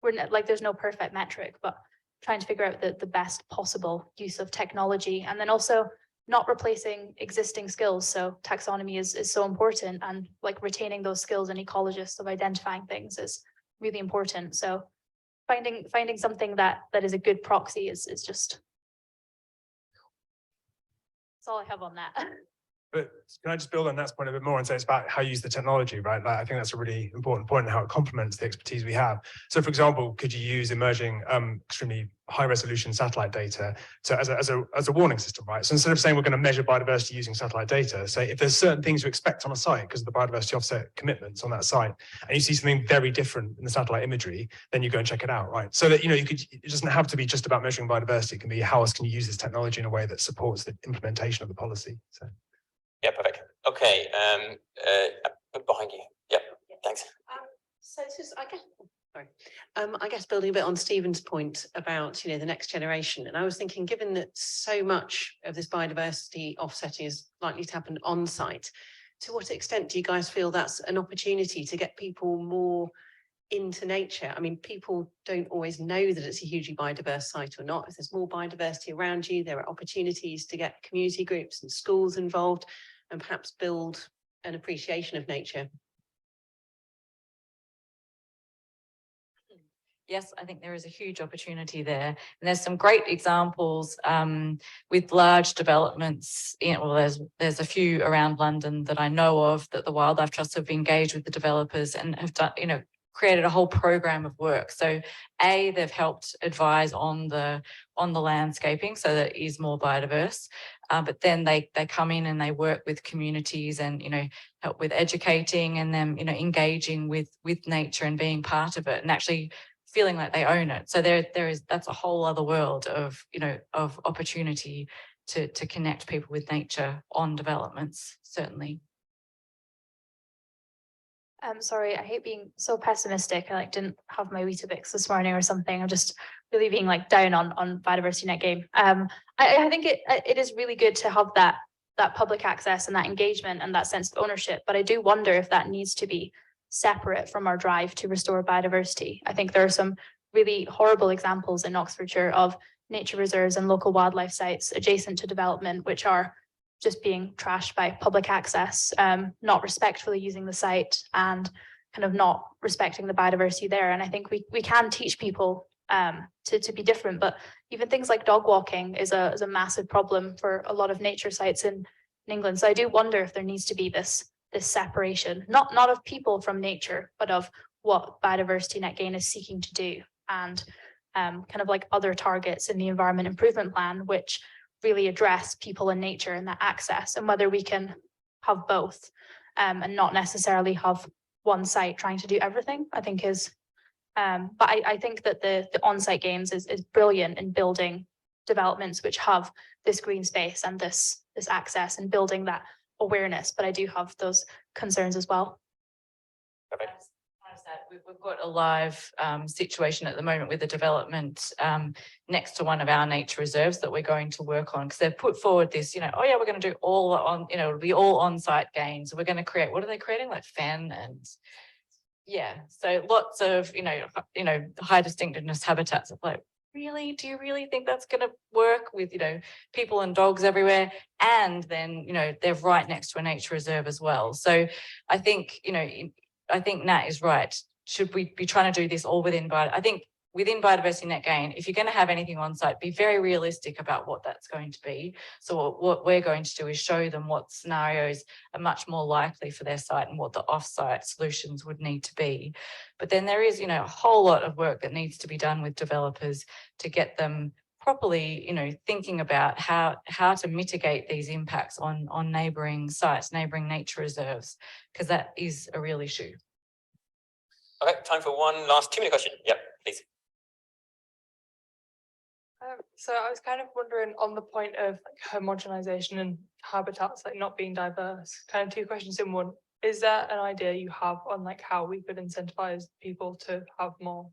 we're not, like, there's no perfect metric, but trying to figure out the best possible use of technology, and then also not replacing existing skills. So taxonomy is so important, and like retaining those skills in ecologists of identifying things is really important. So finding something that is a good proxy is just, that's all I have on that. But can I just build on that point a bit more and say it's about how you use the technology, right? Like, I think that's a really important point and how it complements the expertise we have. So, for example, could you use emerging extremely high resolution satellite data to as a warning system, right? So instead of saying we're going to measure biodiversity using satellite data, say if there's certain things you expect on a site because of the biodiversity offset commitments on that site, and you see something very different in the satellite imagery, then you go and check it out, right? So that it doesn't have to be just about measuring biodiversity. It can be how else can you use this technology in a way that supports the implementation of the policy. So. Yeah, perfect. Okay, behind you. Yep, thanks. So this is, I guess building a bit on Stephen's point about, the next generation. And I was thinking, given that so much of this biodiversity offsetting is likely to happen on site, to what extent do you guys feel that's an opportunity to get people more into nature? I mean, people don't always know that it's a hugely biodiverse site or not. If there's more biodiversity around you, there are opportunities to get community groups and schools involved and perhaps build an appreciation of nature. Yes, I think there is a huge opportunity there. And there's some great examples with large developments. There's a few around London that I know of that the Wildlife Trusts have engaged with the developers and have done, created a whole program of work. So they've helped advise on the landscaping so that it is more biodiverse. But then they come in and they work with communities and, help with educating and them, engaging with nature and being part of it and actually feeling like they own it. So that's a whole other world of, of opportunity to connect people with nature on developments, certainly. Sorry, I hate being so pessimistic. I didn't have my Weetabix this morning or something. I'm just really being down on Biodiversity Net Gain. I think it is really good to have that public access and that engagement and that sense of ownership. But I do wonder if that needs to be separate from our drive to restore biodiversity. I think there are some really horrible examples in Oxfordshire of nature reserves and local wildlife sites adjacent to development, which are just being trashed by public access, not respectfully using the site and kind of not respecting the biodiversity there. And I think we can teach people to be different, but even things like dog walking is a massive problem for a lot of nature sites in England. So I do wonder if there needs to be this separation, not of people from nature, but of what Biodiversity Net Gain is seeking to do, and kind of like other targets in the Environment Improvement Plan, which really address people and nature and that access, and whether we can have both and not necessarily have one site trying to do everything, I think is, but I think that the on-site games is brilliant in building developments which have this green space and this access and building that awareness, but I do have those concerns as well. We've got a live situation at the moment with the development next to one of our nature reserves that we're going to work on, because they've put forward this, oh yeah, we're going to do all on, it'll be all on-site gains. We're going to create, what are they creating? Like fen and yeah, so lots of, high distinctiveness habitats of really, do you really think that's going to work with, people and dogs everywhere? And then, they're right next to a nature reserve as well. So I think, I think Nat is right. Should we be trying to do this all within within Biodiversity Net Gain? If you're going to have anything on site, be very realistic about what that's going to be. So what we're going to do is show them what scenarios are much more likely for their site and what the off-site solutions would need to be. But then there is, a whole lot of work that needs to be done with developers to get them properly, thinking about how to mitigate these impacts on neighbouring sites, neighbouring nature reserves, because that is a real issue. Okay, time for one last 2-minute question. Yep, please. So I was kind of wondering on the point of homogenization and habitats not being diverse, kind of 2 questions in one. Is there an idea you have on how we could incentivize people to have more,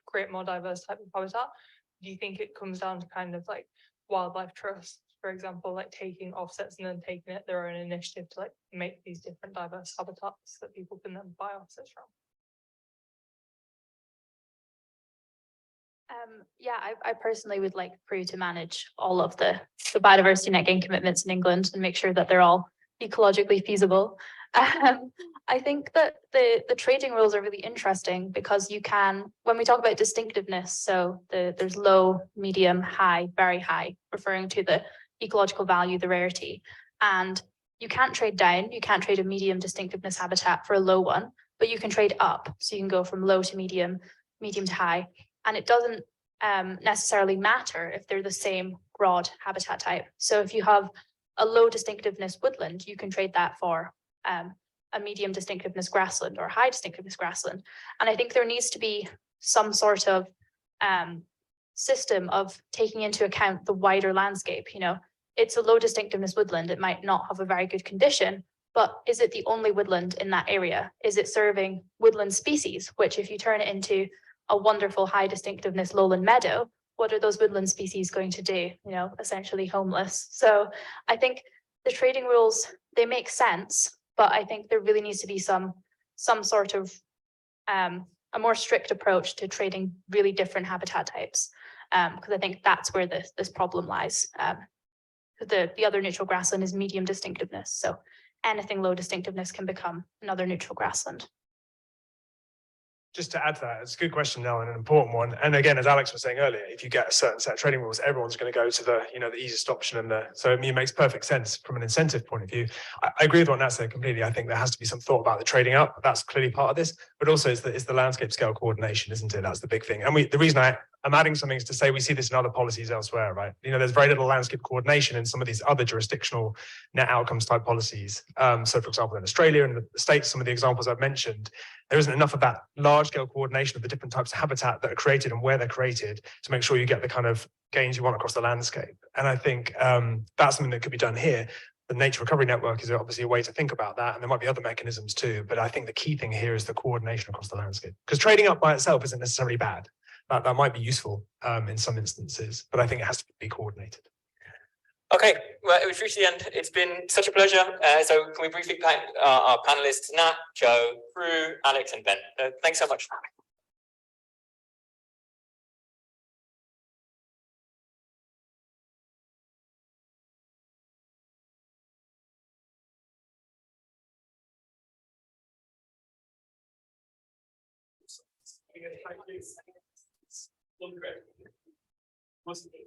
create more diverse type of habitat? Do you think it comes down to kind of wildlife trusts, for example, taking offsets and then taking it their own initiative to make these different diverse habitats that people can then buy offsets from? Yeah, I personally would like Prue to manage all of the biodiversity net gain commitments in England and make sure that they're all ecologically feasible. I think that the trading rules are really interesting because you can, when we talk about distinctiveness, so there's low, medium, high, very high, referring to the ecological value, the rarity, and you can't trade down, you can't trade a medium distinctiveness habitat for a low one, but you can trade up. So you can go from low to medium, medium to high, and it doesn't necessarily matter if they're the same broad habitat type. So if you have a low distinctiveness woodland, you can trade that for a medium distinctiveness grassland or high distinctiveness grassland. And I think there needs to be some sort of system of taking into account the wider landscape. You know, it's a low distinctiveness woodland. It might not have a very good condition, but is it the only woodland in that area? Is it serving woodland species, which if you turn it into a wonderful high distinctiveness lowland meadow, what are those woodland species going to do? You know, essentially homeless. So I think the trading rules, they make sense, but I think there really needs to be some sort of a more strict approach to trading really different habitat types, because I think that's where this problem lies. The other neutral grassland is medium distinctiveness, so anything low distinctiveness can become another neutral grassland. Just to add to that, it's a good question, Nell, and an important one. And again, as Alex was saying earlier, if you get a certain set of trading rules, everyone's going to go to the, the easiest option. And so it makes perfect sense from an incentive point of view. I agree with what Nat said completely. I think there has to be some thought about the trading up. That's clearly part of this, but also it's the landscape scale coordination, isn't it? That's the big thing. And the reason I'm adding something is to say we see this in other policies elsewhere, right? There's very little landscape coordination in some of these other jurisdictional net outcomes type policies. So for example, in Australia and the States, some of the examples I've mentioned, there isn't enough of that large scale coordination of the different types of habitat that are created and where they're created to make sure you get the kind of gains you want across the landscape. And I think that's something that could be done here. The Nature Recovery Network is obviously a way to think about that. And there might be other mechanisms too. But I think the key thing here is the coordination across the landscape. Because trading up by itself isn't necessarily bad. That might be useful in some instances, but I think it has to be coordinated. Okay, well, we've reached the end. It's been such a pleasure. So can we briefly thank our panelists, Nat, Joe, Prue, Alex, and Ben. Thanks so much. Thank you.